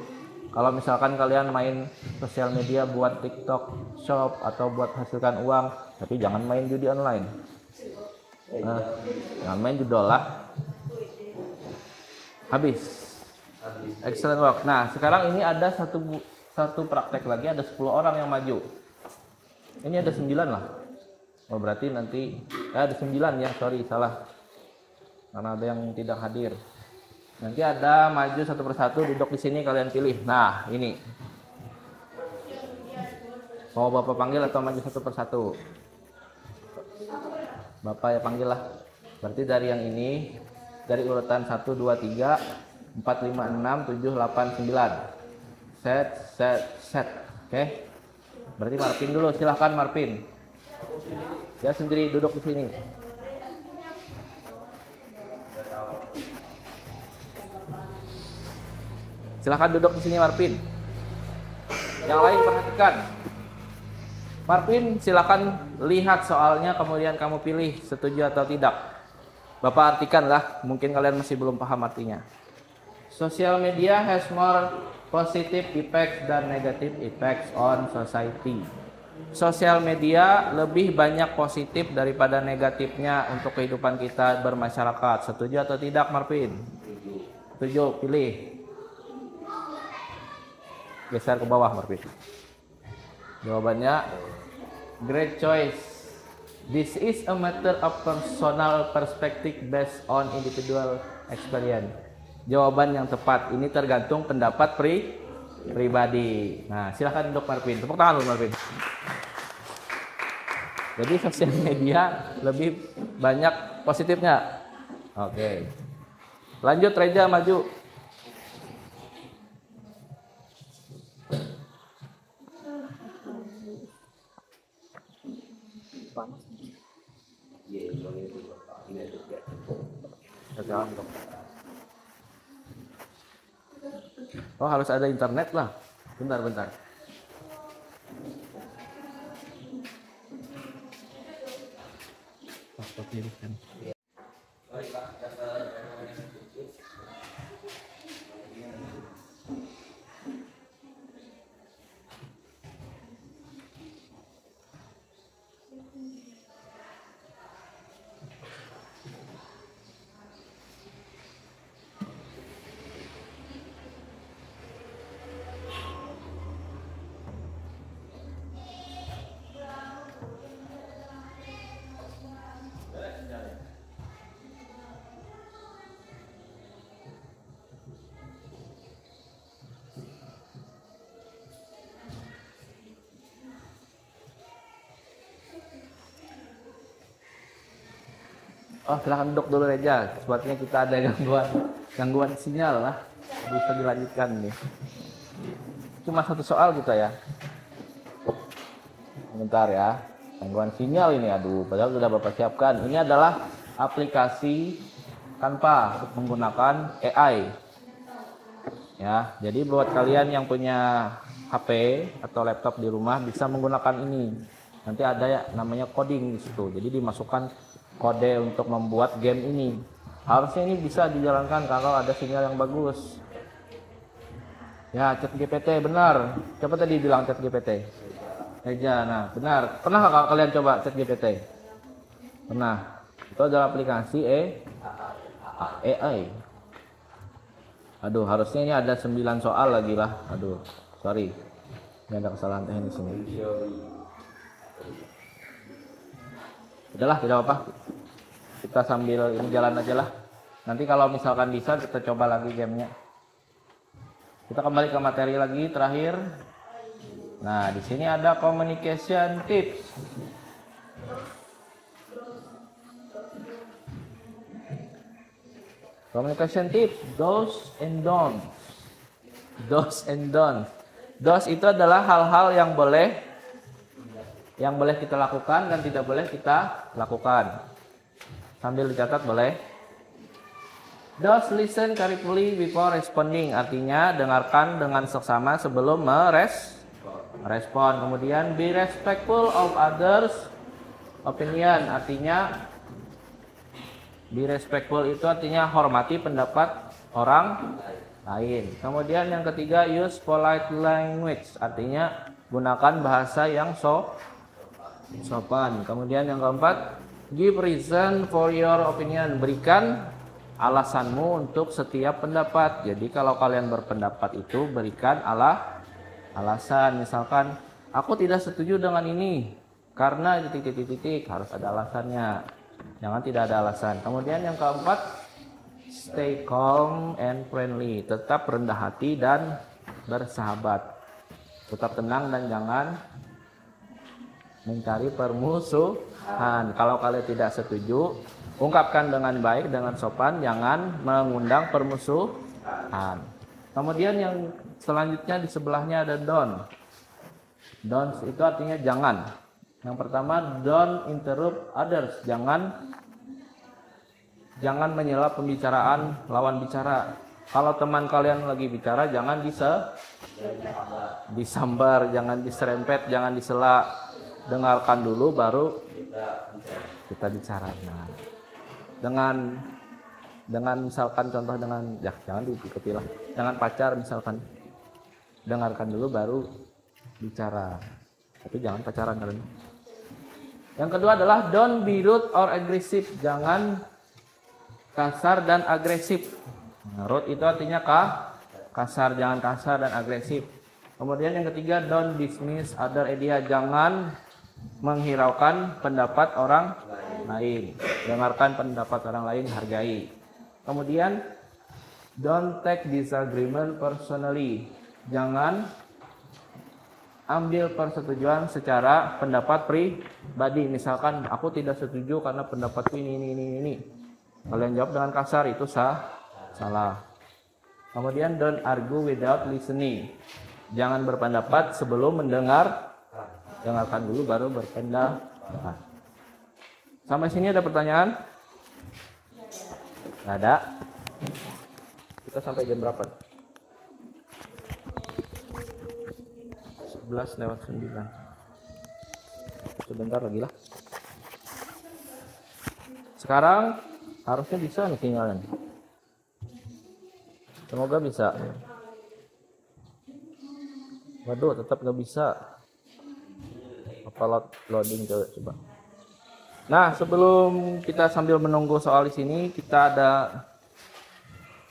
Kalau misalkan kalian main sosial media buat TikTok Shop atau buat hasilkan uang, tapi jangan main judi online. Nah, jangan main judol lah. Habis. Excellent work. Nah, sekarang ini ada satu praktek lagi, ada 10 orang yang maju. Ini ada 9 lah. Oh, berarti nanti ada 9 ya, sorry salah. Karena ada yang tidak hadir. Nanti ada maju satu persatu, duduk di sini kalian pilih. Nah, ini. Mau Bapak panggil atau maju satu persatu? Bapak ya panggil lah. Berarti dari yang ini, dari urutan 1 2 3 4 5 6 7 8 9. Set. Oke. Berarti Marvin dulu, silahkan Marvin. Dia sendiri duduk di sini. Silahkan duduk di sini Marvin. Yang lain perhatikan. Marvin, silahkan lihat soalnya kemudian kamu pilih setuju atau tidak. Bapak artikanlah, mungkin kalian masih belum paham artinya. Social media has more positive effects than negative effects on society. Sosial media lebih banyak positif daripada negatifnya untuk kehidupan kita bermasyarakat. Setuju atau tidak Marvin? Setuju, pilih. Geser ke bawah Marvin. Jawabannya great choice. This is a matter of personal perspective based on individual experience. Jawaban yang tepat. Ini tergantung pendapat pribadi. Nah, silahkan duduk Marvin. Tepuk tangan dulu Marvin. Jadi sosial media lebih banyak positifnya. Oke. Lanjut Reja, maju. Oh, harus ada internet lah. Bentar. Oh, silahkan duduk dulu Reja. Sepertinya kita ada gangguan sinyal lah. Bisa dilanjutkan nih. Cuma satu soal kita ya. Bentar ya. Gangguan sinyal ini, aduh. Padahal sudah Bapak siapkan. Ini adalah aplikasi Canva untuk menggunakan AI. Ya, jadi buat kalian yang punya HP atau laptop di rumah bisa menggunakan ini. Nanti ada ya namanya coding di situ. Jadi dimasukkan kode untuk membuat game ini. Harusnya ini bisa dijalankan kalau ada sinyal yang bagus. Ya, ChatGPT benar. Coba tadi bilang ChatGPT. Eja, nah benar. Pernah nggak kalian coba cek GPT? Pernah. Itu adalah aplikasi AI. Aduh, harusnya ini ada 9 soal lagi lah. Aduh, sorry. Ini ada kesalahan teknis ini. Udahlah, tidak apa-apa. Kita sambil ini jalan aja lah. Nanti kalau misalkan bisa kita coba lagi gamenya. Kita kembali ke materi lagi terakhir. Nah, di sini ada communication tips. Communication tips, do's and don'ts. Do's and don'ts. Do's itu adalah hal-hal yang boleh kita lakukan dan tidak boleh kita lakukan. Sambil dicatat boleh. Do's, listen carefully before responding. Artinya dengarkan dengan seksama sebelum merespon. Kemudian be respectful of others opinion. Artinya be respectful itu artinya hormati pendapat orang lain. Kemudian yang ketiga, use polite language. Artinya gunakan bahasa yang sopan. Kemudian yang keempat, give reason for your opinion. Berikan alasanmu untuk setiap pendapat. Jadi kalau kalian berpendapat itu berikan alasan. Misalkan aku tidak setuju dengan ini karena titik-titik harus ada alasannya. Jangan tidak ada alasan. Kemudian yang keempat, stay calm and friendly. Tetap rendah hati dan bersahabat. Tetap tenang dan jangan mencari permusuhan. Kalau kalian tidak setuju, ungkapkan dengan baik, dengan sopan, jangan mengundang permusuhan. Kemudian yang selanjutnya di sebelahnya ada don't. Don't itu artinya jangan. Yang pertama, don't interrupt others. Jangan menyela pembicaraan lawan bicara. Kalau teman kalian lagi bicara, jangan disambar, jangan diserempet, jangan disela. Dengarkan dulu baru kita bicara. Nah, dengan misalkan contoh dengan jangan diikuti lah. Dengan pacar misalkan, dengarkan dulu baru bicara. Tapi jangan pacaran kalian. Yang kedua adalah don't be rude or aggressive. Jangan kasar dan agresif. Nah, rude itu artinya kasar, jangan kasar dan agresif. Kemudian yang ketiga, don't dismiss other idea. Jangan menghiraukan pendapat orang lain. Dengarkan pendapat orang lain, hargai. Kemudian don't take disagreement personally. Jangan ambil persetujuan secara pendapat pribadi. Misalkan aku tidak setuju karena pendapatku ini. Kalian jawab dengan kasar, itu salah. Kemudian don't argue without listening. Jangan berpendapat sebelum mendengar. Dengarkan dulu baru berpendapat. Sampai sini ada pertanyaan? Nggak ada. Kita sampai jam berapa? 11:09. Sebentar lagi lah. Sekarang harusnya bisa nih tinggalan. Semoga bisa. Waduh, tetap nggak bisa. Apa loading coba. Nah, sebelum kita sambil menunggu soal di sini, kita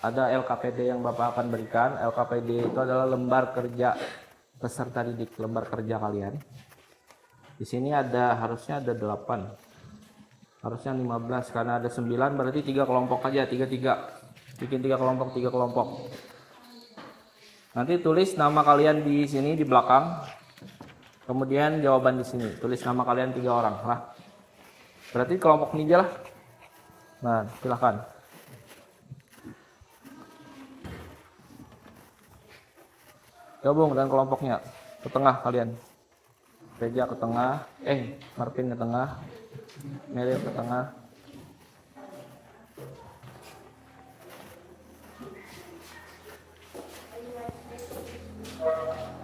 ada LKPD yang Bapak akan berikan. LKPD itu adalah lembar kerja peserta didik, lembar kerja kalian. Di sini harusnya ada 8. Harusnya 15 karena ada 9, berarti 3 kelompok aja, 3. Bikin 3 kelompok. Nanti tulis nama kalian di sini di belakang. Kemudian jawaban di sini. Tulis nama kalian 3 orang lah. Berarti kelompok ini aja lah. Nah, silahkan. Gabung dengan kelompoknya. Ke tengah kalian. Reja ke tengah. Marvin ke tengah. Meryl ke tengah.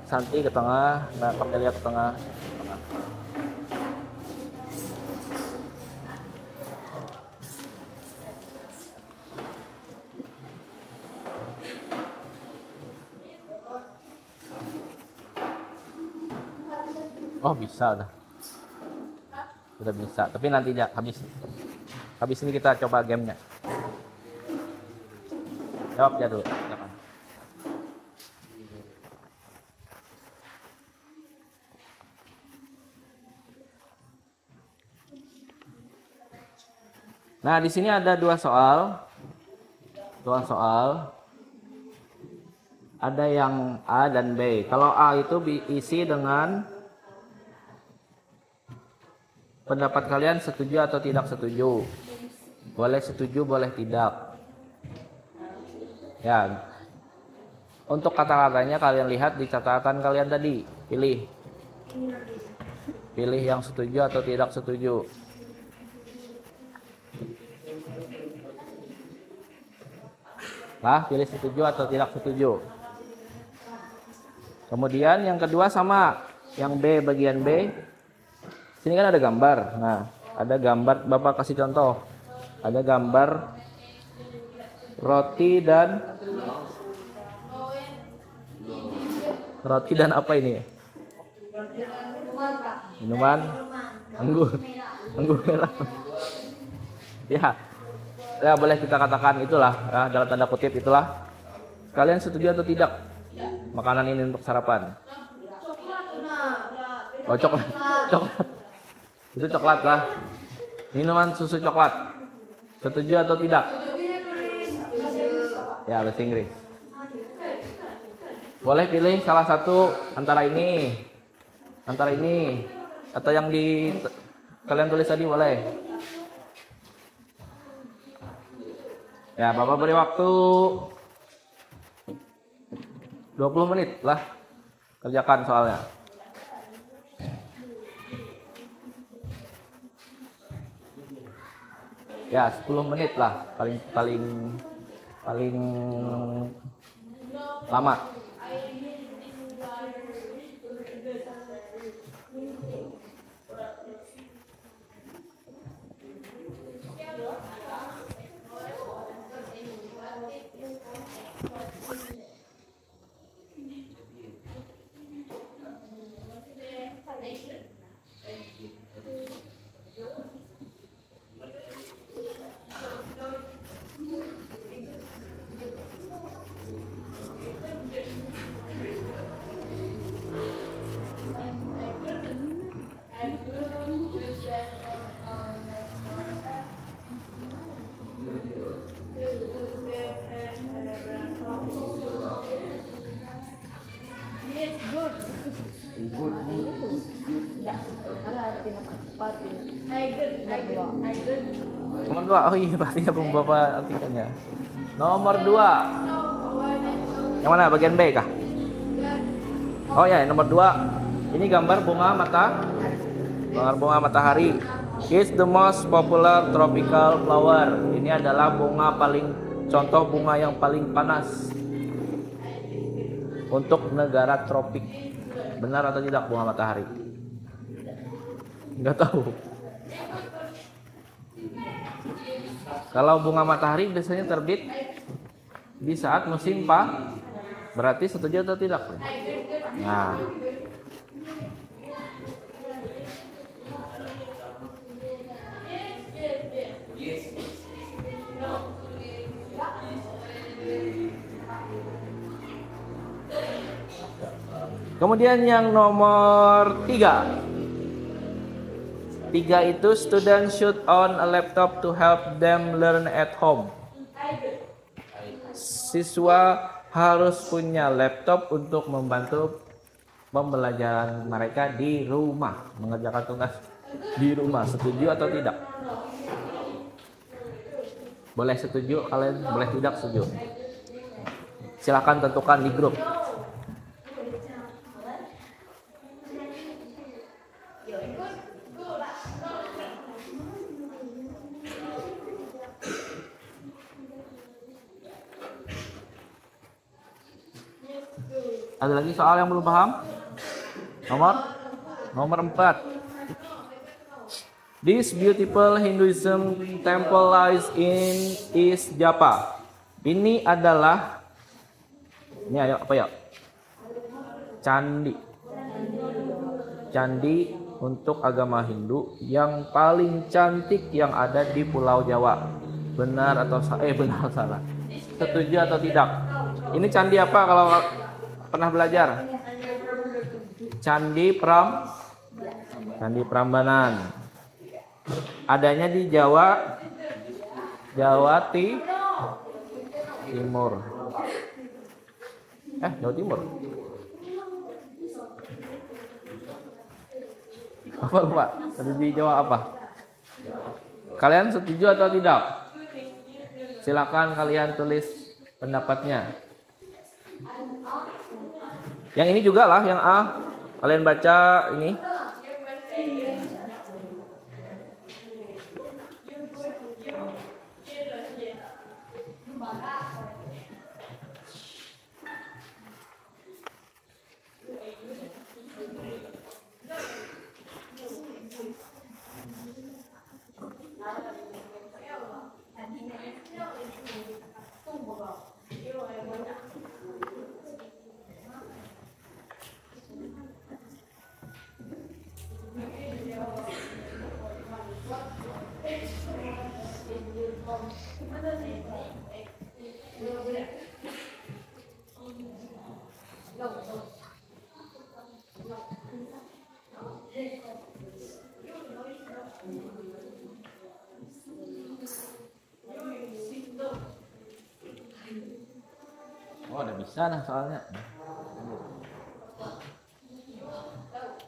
Santi ke tengah. Mbak Pamelia ke tengah. Oh bisa dah. Sudah bisa. Tapi nanti ya habis ini kita coba gamenya. Jawab ya dulu. Silakan. Nah, di sini ada dua soal. Ada yang A dan B. Kalau A itu diisi dengan pendapat kalian setuju atau tidak setuju. Boleh setuju, boleh tidak. Ya. Untuk kata-katanya kalian lihat di catatan kalian tadi. Pilih. Pilih yang setuju atau tidak setuju. Lah, pilih setuju atau tidak setuju. Kemudian yang kedua sama, yang B, bagian B. Sini kan ada gambar. Nah, ada gambar, Bapak kasih contoh. Ada gambar roti dan apa ini? Minuman anggur merah. Ya boleh kita katakan itulah, ya, dalam tanda kutip itulah. Kalian setuju atau tidak makanan ini untuk sarapan? Oh, coklat. Itu coklat lah. Minuman susu coklat. Setuju atau tidak? Ya, bahasa Inggris. Boleh pilih salah satu antara ini atau yang di kalian tulis tadi boleh. Ya, Bapak beri waktu 20 menit lah. Kerjakan soalnya. Ya, 10 menit lah paling lama. Nomor 2. Oh iya, pastinya belum Bapak artikannya. Nomor 2. Yang mana? Bagian B kah? Oh ya, nomor 2. Ini gambar bunga matahari. Is the most popular tropical flower. Ini adalah contoh bunga yang paling panas untuk negara tropik. Benar atau tidak bunga matahari? Enggak tahu. Kalau bunga matahari biasanya terbit di saat musim berarti setuju atau tidak? Nah, kemudian yang nomor 3. 3 itu student should own a laptop to help them learn at home. Siswa harus punya laptop untuk membantu pembelajaran mereka di rumah, mengerjakan tugas di rumah. Setuju atau tidak? Boleh setuju, kalian boleh tidak setuju. Silakan tentukan di grup. Ada lagi soal yang belum paham? Nomor 4. This beautiful Hinduism temple lies in East Java. Ini adalah apa ya? Candi. candi untuk agama Hindu yang paling cantik yang ada di Pulau Jawa. Benar atau benar salah? Setuju atau tidak? Ini candi apa kalau pernah belajar? Candi Prambanan. Adanya di Jawa Timur. Jawa Timur. Apa lupa? Tadi di Jawa apa? Kalian setuju atau tidak? Silakan kalian tulis pendapatnya. Yang ini juga lah, yang A. Kalian baca ini. Oh, udah bisa nah soalnya.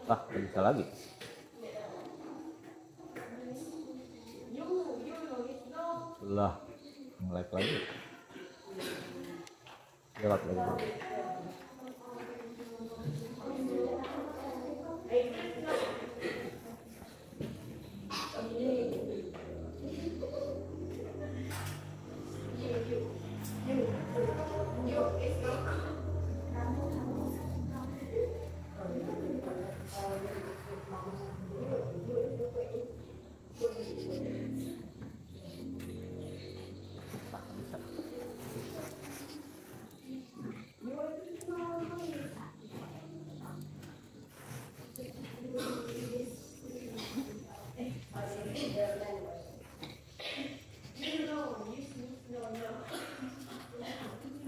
Udah bisa lagi. Lah, nge-lag lagi. Gelap lagi.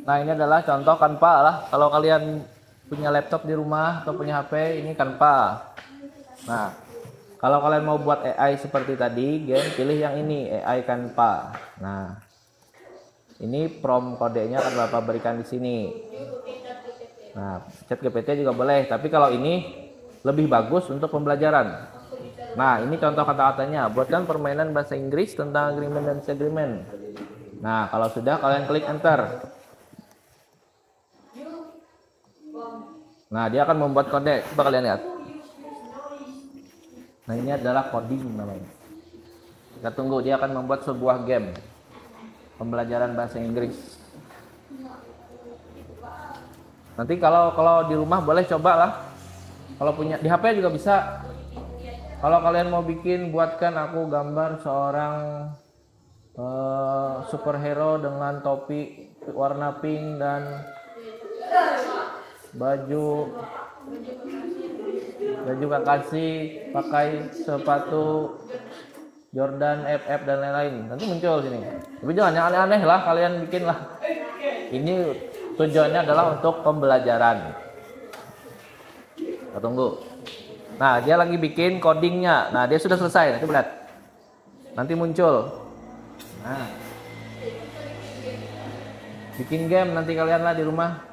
Nah, ini adalah contoh Canva lah. Kalau kalian punya laptop di rumah atau punya HP, ini Canva. Nah, kalau kalian mau buat AI seperti tadi, pilih yang ini, AI Canva. Nah, ini prompt kodenya akan Bapak berikan di sini. Nah, ChatGPT juga boleh, tapi kalau ini lebih bagus untuk pembelajaran. Nah, ini contoh kata-katanya. Buatkan permainan bahasa Inggris tentang agreement dan disagreement. Nah, kalau sudah kalian klik enter. Nah, dia akan membuat kode. Coba kalian lihat. Nah, ini adalah coding namanya. Kita tunggu, dia akan membuat sebuah game pembelajaran bahasa Inggris. Nanti kalau di rumah boleh coba lah. Kalau punya di HP juga bisa. Kalau kalian mau bikin, buatkan aku gambar seorang superhero dengan topi warna pink dan baju Kakashi, pakai sepatu Jordan FF dan lain-lain. Nanti muncul sini. Tapi jangan yang aneh-aneh lah, kalian bikin lah. Ini tujuannya adalah untuk pembelajaran. Kita tunggu. Nah, dia lagi bikin codingnya. Nah, dia sudah selesai. Nanti lihat. Nanti muncul. Nah, bikin game nanti kalian lah di rumah.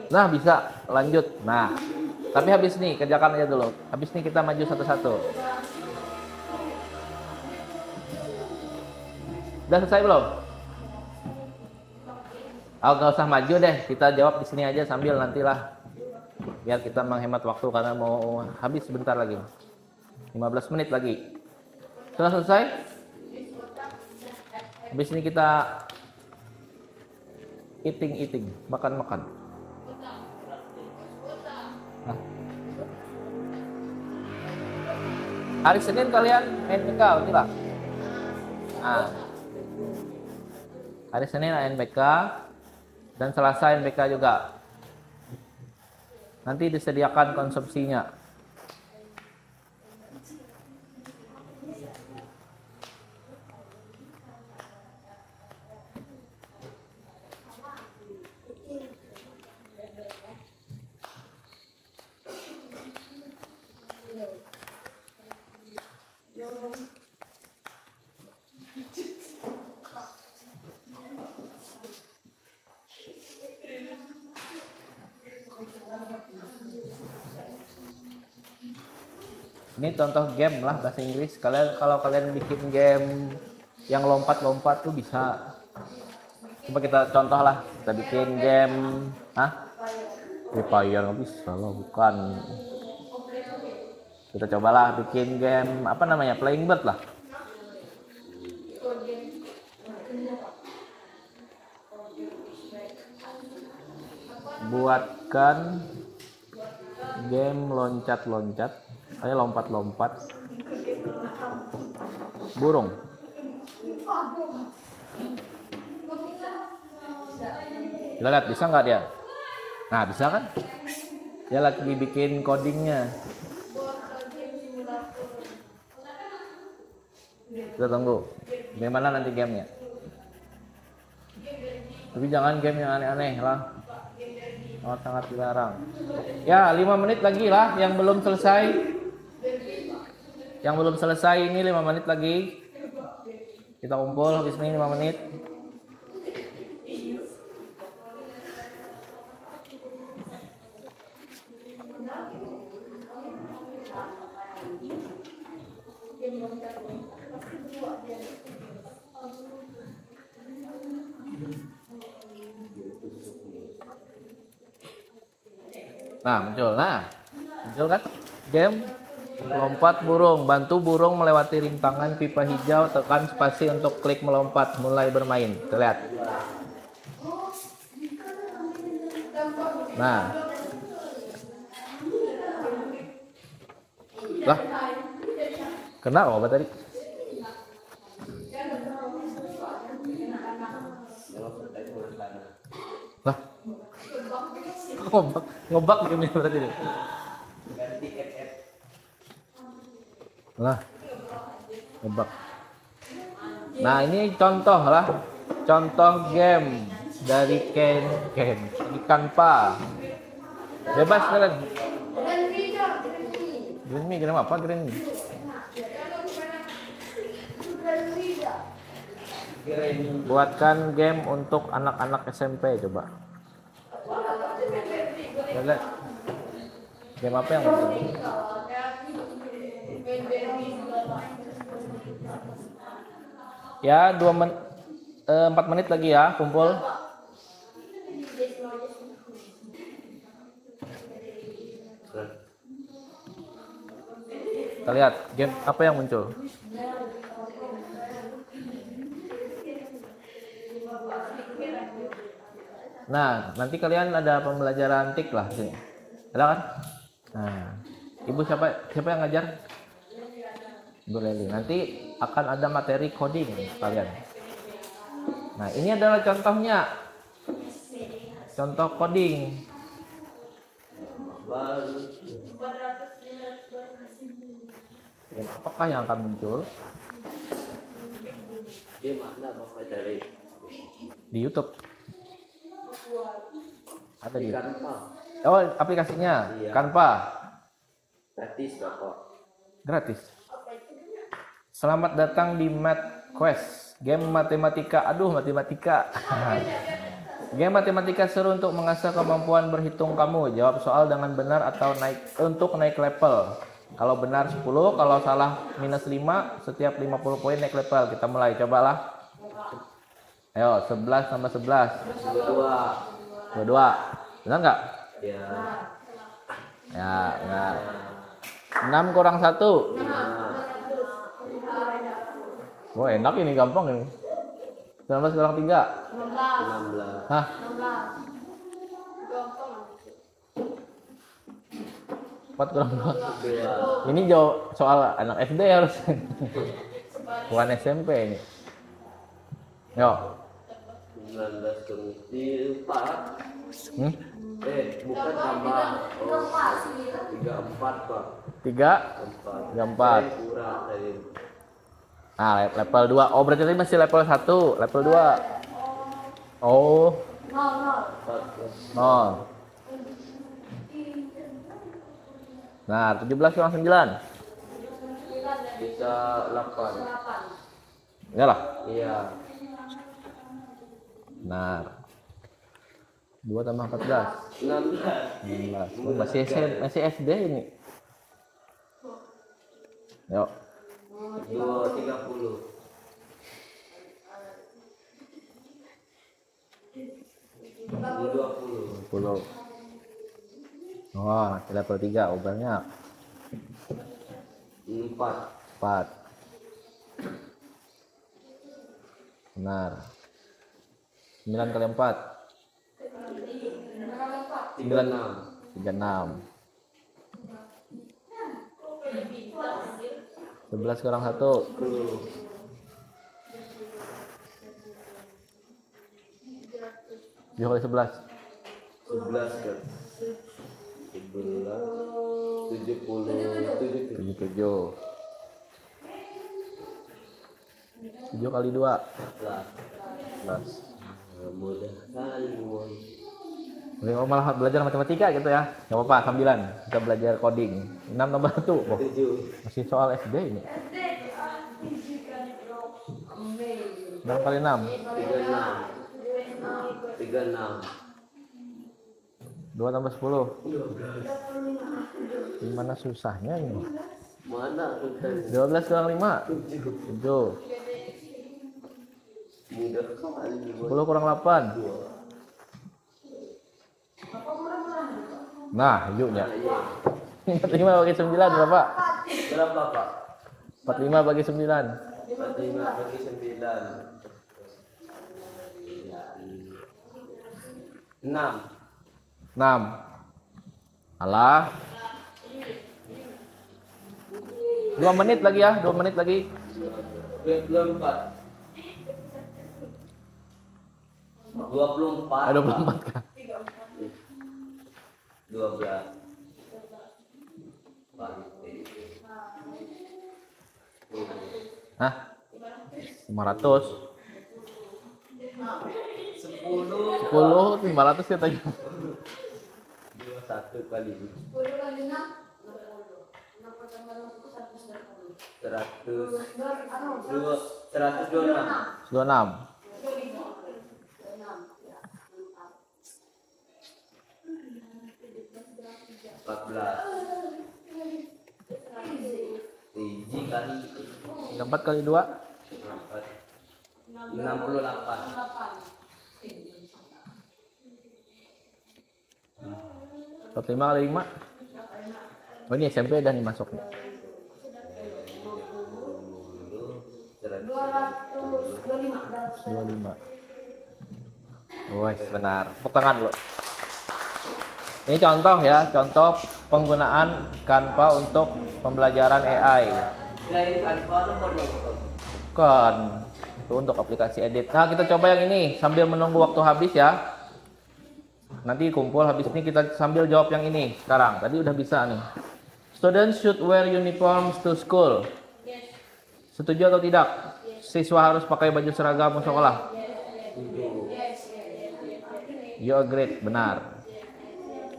Nah, bisa lanjut. Nah, tapi habis nih, kerjakan aja dulu. Habis nih kita maju satu-satu. Udah selesai belum? Oh, nggak usah maju deh, kita jawab di sini aja sambil nantilah. Biar kita menghemat waktu karena mau habis sebentar lagi. 15 menit lagi. Sudah selesai? Habis ini kita eating, makan. Nah. Hari Senin kalian main tinggal, inilah. Nah. Hari Senin ANBK dan Selasa ANBK juga. Nanti disediakan konsumsinya. Ini contoh game lah bahasa Inggris. Kalau kalian bikin game yang lompat-lompat tuh bisa. Coba kita contoh lah. Kita bikin game, Free Fire nggak bisa loh, bukan. Kita cobalah bikin game apa namanya, Playing Bird lah. Buatkan game loncat-loncat. Saya lompat-lompat. Burung. Kita lihat bisa nggak dia? Nah bisa kan? Dia lagi bikin codingnya. Kita tunggu. Bagaimana nanti gamenya? Tapi jangan game yang aneh-aneh lah. Sangat dilarang. Ya 5 menit lagi lah yang belum selesai. Yang belum selesai ini 5 menit lagi. Kita kumpul habis ini 5 menit. Nah, muncul kan? Game lompat burung, bantu burung melewati rintangan pipa hijau, tekan spasi untuk klik melompat, mulai bermain. Kita lihat. Nah. Lah. Kena apa tadi? Lah. Ngobak gini berarti deh. Lah. Ngobak. Nah, ini contoh lah. Contoh game dari Ken di Canva. Bebas kalian. Green apa green? Buatkan game untuk anak-anak SMP coba. Lihat. Game apa yang muncul? Ya 4 menit lagi ya kumpul. Kita lihat game apa yang muncul. Nah, nanti kalian ada pembelajaran TIK lah sini. Ada kan? Nah, Ibu siapa yang ngajar? Ibu Leli. Nanti akan ada materi coding kalian. Nah, ini adalah contohnya. Contoh coding. Apakah yang akan muncul? Di mana Bapak cari? Di YouTube. Ada di Canva. Oh, aplikasinya Iya. Canva. Gratis Bapak. Gratis. Selamat datang di Math Quest. Game matematika. Aduh, matematika. Game matematika seru untuk mengasah kemampuan berhitung kamu. Jawab soal dengan benar atau untuk naik level. Kalau benar 10, kalau salah -5, setiap 50 poin naik level. Kita mulai, cobalah. Ayo, 11 tambah 11. 22. Benar nggak? Ya. Ya, enggak. 6 kurang 1. Oh, enak ini, gampang ini. 19 kurang 3. 16. Hah? 4 kurang 2. Ini jauh soal anak SD harus. Bukan SMP ini. Yo. 19 kursi 4. Hmm? Bukan tambah. Oh, 34 Pak. 3, 4. 4. Kurang tadi. Nah, level 2. Oh, berarti tadi masih level 1, level 2. Oh, 4. 0. Nah, 17 kurang 9. Bisa 8. Iyalah. Iya. Benar. 2 tambah 14. 16. 16. Oh, masih SD ini. Yuk. 30. 20. 10. Oh, masih level 3. Oh, banyak. 4. 4. Benar. 9 kali 4. 36. 36. 11 kurang 1. 10. 7 kali 11. 11 kan. 11. 77. 77. 7 kali 2. 11. Mudah sekali boy. Oh, malah belajar matematika gitu ya. Gak apa-apa, sambilan kita belajar coding. 6 tambah 1. Oh, 7. masih soal SD ini. 6 kali 6. 36. 2 tambah 10. Gimana susahnya ini? Mana udah 12 kurang 5. 7. 7. Mudah sekali boy. 10 kurang 8. Nah, yuknya. 45 bagi 9 berapa? Berapa Pak? 45 bagi 9. 45 bagi 9. 6. 6. Alah. 2 menit lagi ya, 2 menit lagi. 24. 24. Ada 24 kan? 12. Hah? 500. 10, 500 katanya. 21 kali 126. 26. 14. Biji kali 4 kali 2. 68. 45 kali 5. Oh, ini SMP dan masuknya. 25. Wes, benar. Tepuk tangan dulu. Ini contoh ya, contoh penggunaan Canva untuk pembelajaran AI. Bukan. Itu untuk aplikasi edit. Nah, kita coba yang ini sambil menunggu waktu habis ya. Nanti kumpul habis ini kita sambil jawab yang ini sekarang. Tadi udah bisa nih. Students should wear uniforms to school. Setuju atau tidak? Siswa harus pakai baju seragam untuk sekolah. You agree, benar.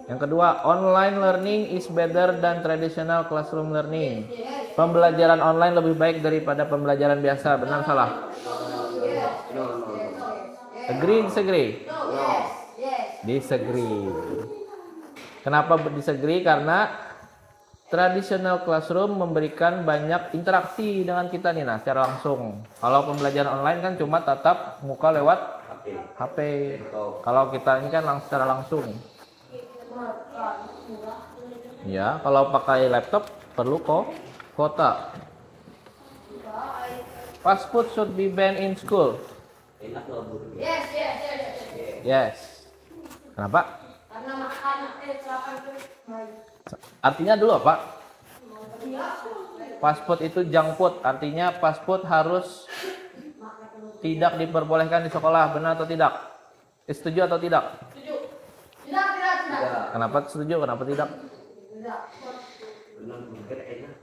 Yang kedua, online learning is better than traditional classroom learning. Pembelajaran online lebih baik daripada pembelajaran biasa. Benar salah? Agree, disagree? Disagree. Kenapa disagree? Karena traditional classroom memberikan banyak interaksi dengan kita nih, nah secara langsung. Kalau pembelajaran online kan cuma tatap muka lewat HP. Kalau kita ini kan secara langsung. Ya, kalau pakai laptop perlu kuota. Fast food should be banned in school. Yes. Kenapa? Karena makanan Artinya dulu apa? Fast food itu junk food. Artinya fast food harus tidak diperbolehkan di sekolah, benar atau tidak? Setuju atau tidak? Tidak. Kenapa setuju? Kenapa tidak? Benar burger enak.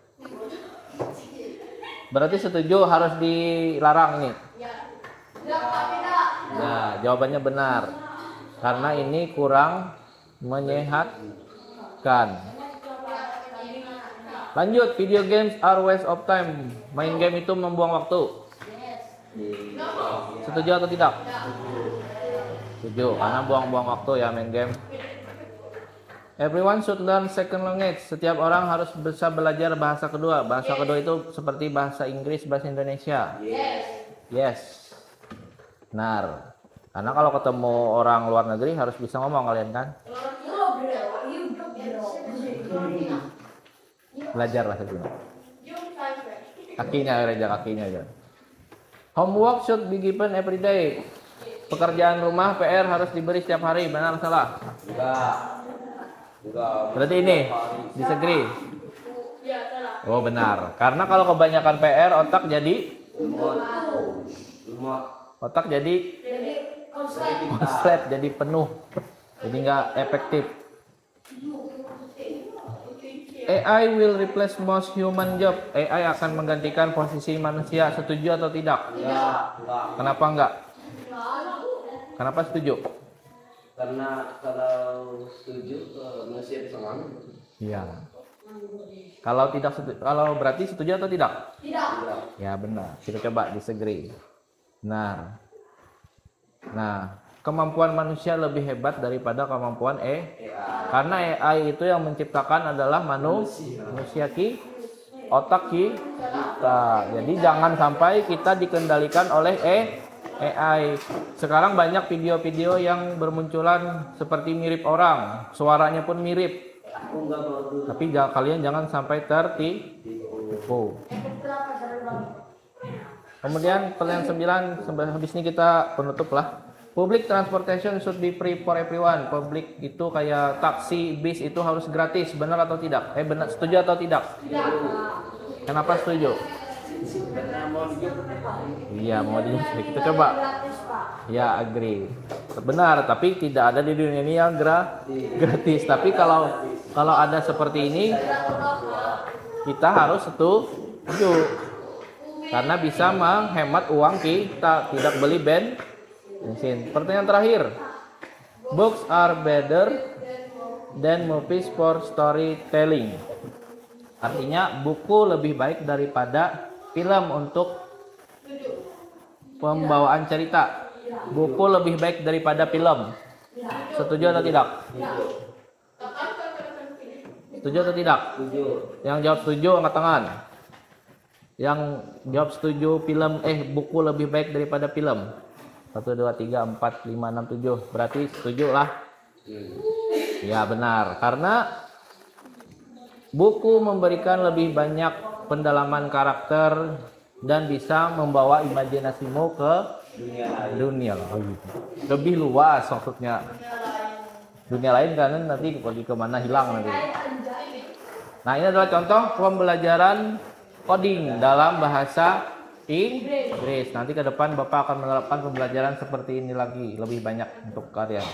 Berarti setuju harus dilarang ini. Ya, jawabannya benar. Karena ini kurang menyehatkan. Lanjut, video games are waste of time. Main game itu membuang waktu. Setuju atau tidak? Setuju, karena buang-buang waktu ya main game. Everyone should learn second language. Setiap orang harus bisa belajar bahasa kedua. Bahasa kedua itu seperti bahasa Inggris, bahasa Indonesia. Yes. Benar. Karena kalau ketemu orang luar negeri harus bisa ngomong kalian kan? Belajarlah itu. Kakinya aja, kakinya aja. Homework should be given every day. Pekerjaan rumah PR harus diberi setiap hari. Benar salah? Juga. Berarti ini disagree. Oh benar. Karena kalau kebanyakan PR otak jadi otak jadi konslet, jadi penuh. Jadi nggak efektif. AI will replace most human job. AI akan menggantikan posisi manusia. Setuju atau tidak? Ya, Kenapa enggak? Kenapa setuju? karena kalau setuju manusia bisa ngomong. Iya. Kalau tidak setuju, kalau berarti setuju atau tidak? Tidak. Ya benar. Kita coba disagree. Nah, kemampuan manusia lebih hebat daripada kemampuan karena AI itu yang menciptakan adalah manusia otak kita. Jadi jangan sampai kita dikendalikan oleh AI. Sekarang banyak video-video yang bermunculan seperti mirip orang, suaranya pun mirip. Tapi kalian jangan sampai tertipu. Kemudian pertanyaan 9, habis ini kita penutup lah. Public transportation should be free for everyone. Public itu kayak taksi, bis itu harus gratis, benar atau tidak? Benar, setuju atau tidak? Kenapa setuju? Karena mau Iya, mau di kita coba. Ya, agree. Benar, tapi tidak ada di dunia ini yang gratis. Tapi kalau ada seperti ini, kita harus setuju. Karena bisa menghemat uang kita, tidak beli bensin. Pertanyaan terakhir. Books are better than movies for storytelling. Artinya buku lebih baik daripada film untuk pembawaan cerita. Buku lebih baik daripada film. Setuju atau tidak? Setuju atau tidak? setuju. Yang jawab setuju angkat tangan. Yang jawab setuju buku lebih baik daripada film. 1, 2, 3, 4, 5, 6, 7. Berarti setuju lah. Ya benar. Karena buku memberikan lebih banyak pendalaman karakter dan bisa membawa imajinasimu ke dunia lain. Lebih luas maksudnya. Dunia lain kan nanti pergi kemana hilang nanti. Nah ini adalah contoh pembelajaran coding dalam bahasa Inggris. Nanti ke depan Bapak akan menerapkan pembelajaran seperti ini lagi, lebih banyak untuk kalian.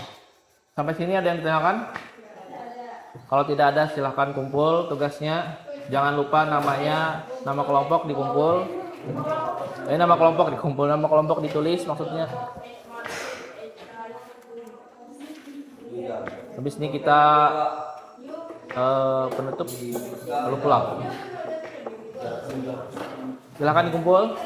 Sampai sini ada yang ditanyakan? Kalau tidak ada silahkan kumpul tugasnya. Jangan lupa namanya, nama kelompok dikumpul. Nama kelompok dikumpul, nama kelompok ditulis maksudnya. Habis ini kita penutup lalu pulang. Silahkan dikumpul.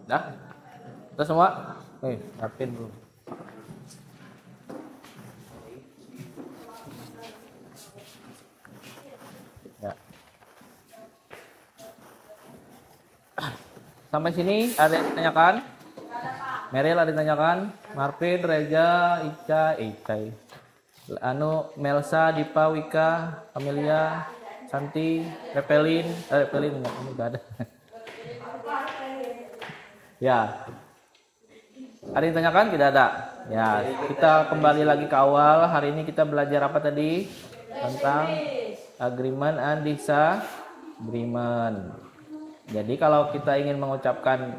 Dah? Kita semua? Rapin dulu. Ya. Sampai sini ada yang ditanyakan? Merel ada yang ditanyakan? Marvin, Reza, Ica, Melsa, Dipa, Wika, Amelia, Santi, Repelin enggak ada. Ya. Ada yang ditanyakan? Tidak ada. Ya, kita kembali lagi ke awal. Hari ini kita belajar apa tadi? Tentang agreement and disagreement. Jadi kalau kita ingin mengucapkan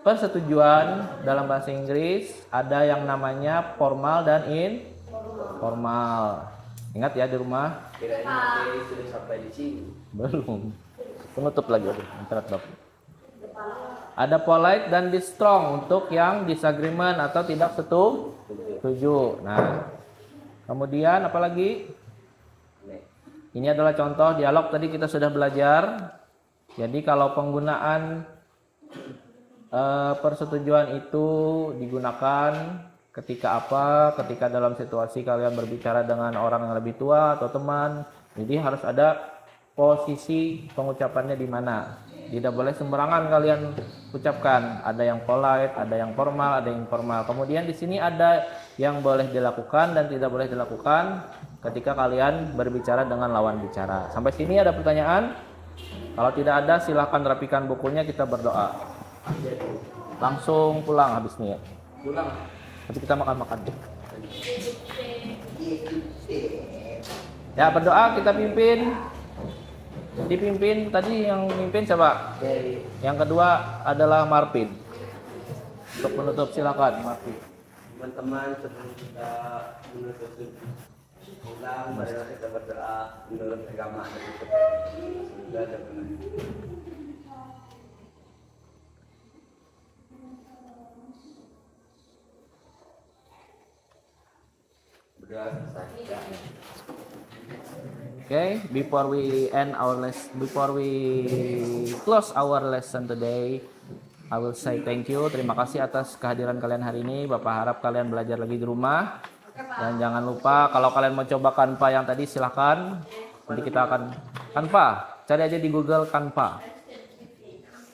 persetujuan dalam bahasa Inggris, ada yang namanya formal dan informal. Ingat ya di rumah? Kirain nanti sudah sampai di sini. Belum. Penutup lagi internet Bapak. Ada polite dan be strong untuk yang disagreement atau tidak setuju. Nah, kemudian apa lagi? Ini adalah contoh dialog tadi kita sudah belajar. Jadi kalau penggunaan persetujuan itu digunakan ketika apa? Ketika dalam situasi kalian berbicara dengan orang yang lebih tua atau teman. Jadi harus ada posisi pengucapannya di mana. Tidak boleh sembarangan kalian ucapkan. Ada yang polite, ada yang formal, ada yang informal. Kemudian di sini ada yang boleh dilakukan dan tidak boleh dilakukan ketika kalian berbicara dengan lawan bicara. Sampai sini ada pertanyaan? Kalau tidak ada silahkan rapikan bukunya, kita berdoa. Langsung pulang habis ini ya. Pulang. Tapi kita makan-makan deh. Ya berdoa kita pimpin. Dipimpin tadi yang mimpin siapa? Yang kedua adalah Marvin. Untuk menutup silakan Marvin. Teman-teman sebelum kita menutup pulang, marilah kita berdoa menurut agama dan semoga ada benar. Berdoa selesai. Okay, before we close our lesson today, I will say thank you. Terima kasih atas kehadiran kalian hari ini. Bapak harap kalian belajar lagi di rumah. Dan jangan lupa kalau kalian mau coba Canva yang tadi silahkan. Nanti kita akan Canva. Cari aja di Google Canva.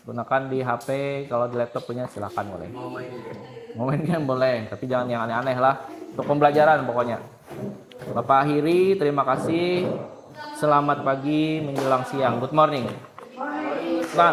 Gunakan di HP, kalau di laptop punya silahkan boleh. Mau main game boleh, tapi jangan yang aneh-aneh lah. Untuk pembelajaran pokoknya. Bapak akhiri, terima kasih. Selamat pagi menjelang siang. Good morning. Nah.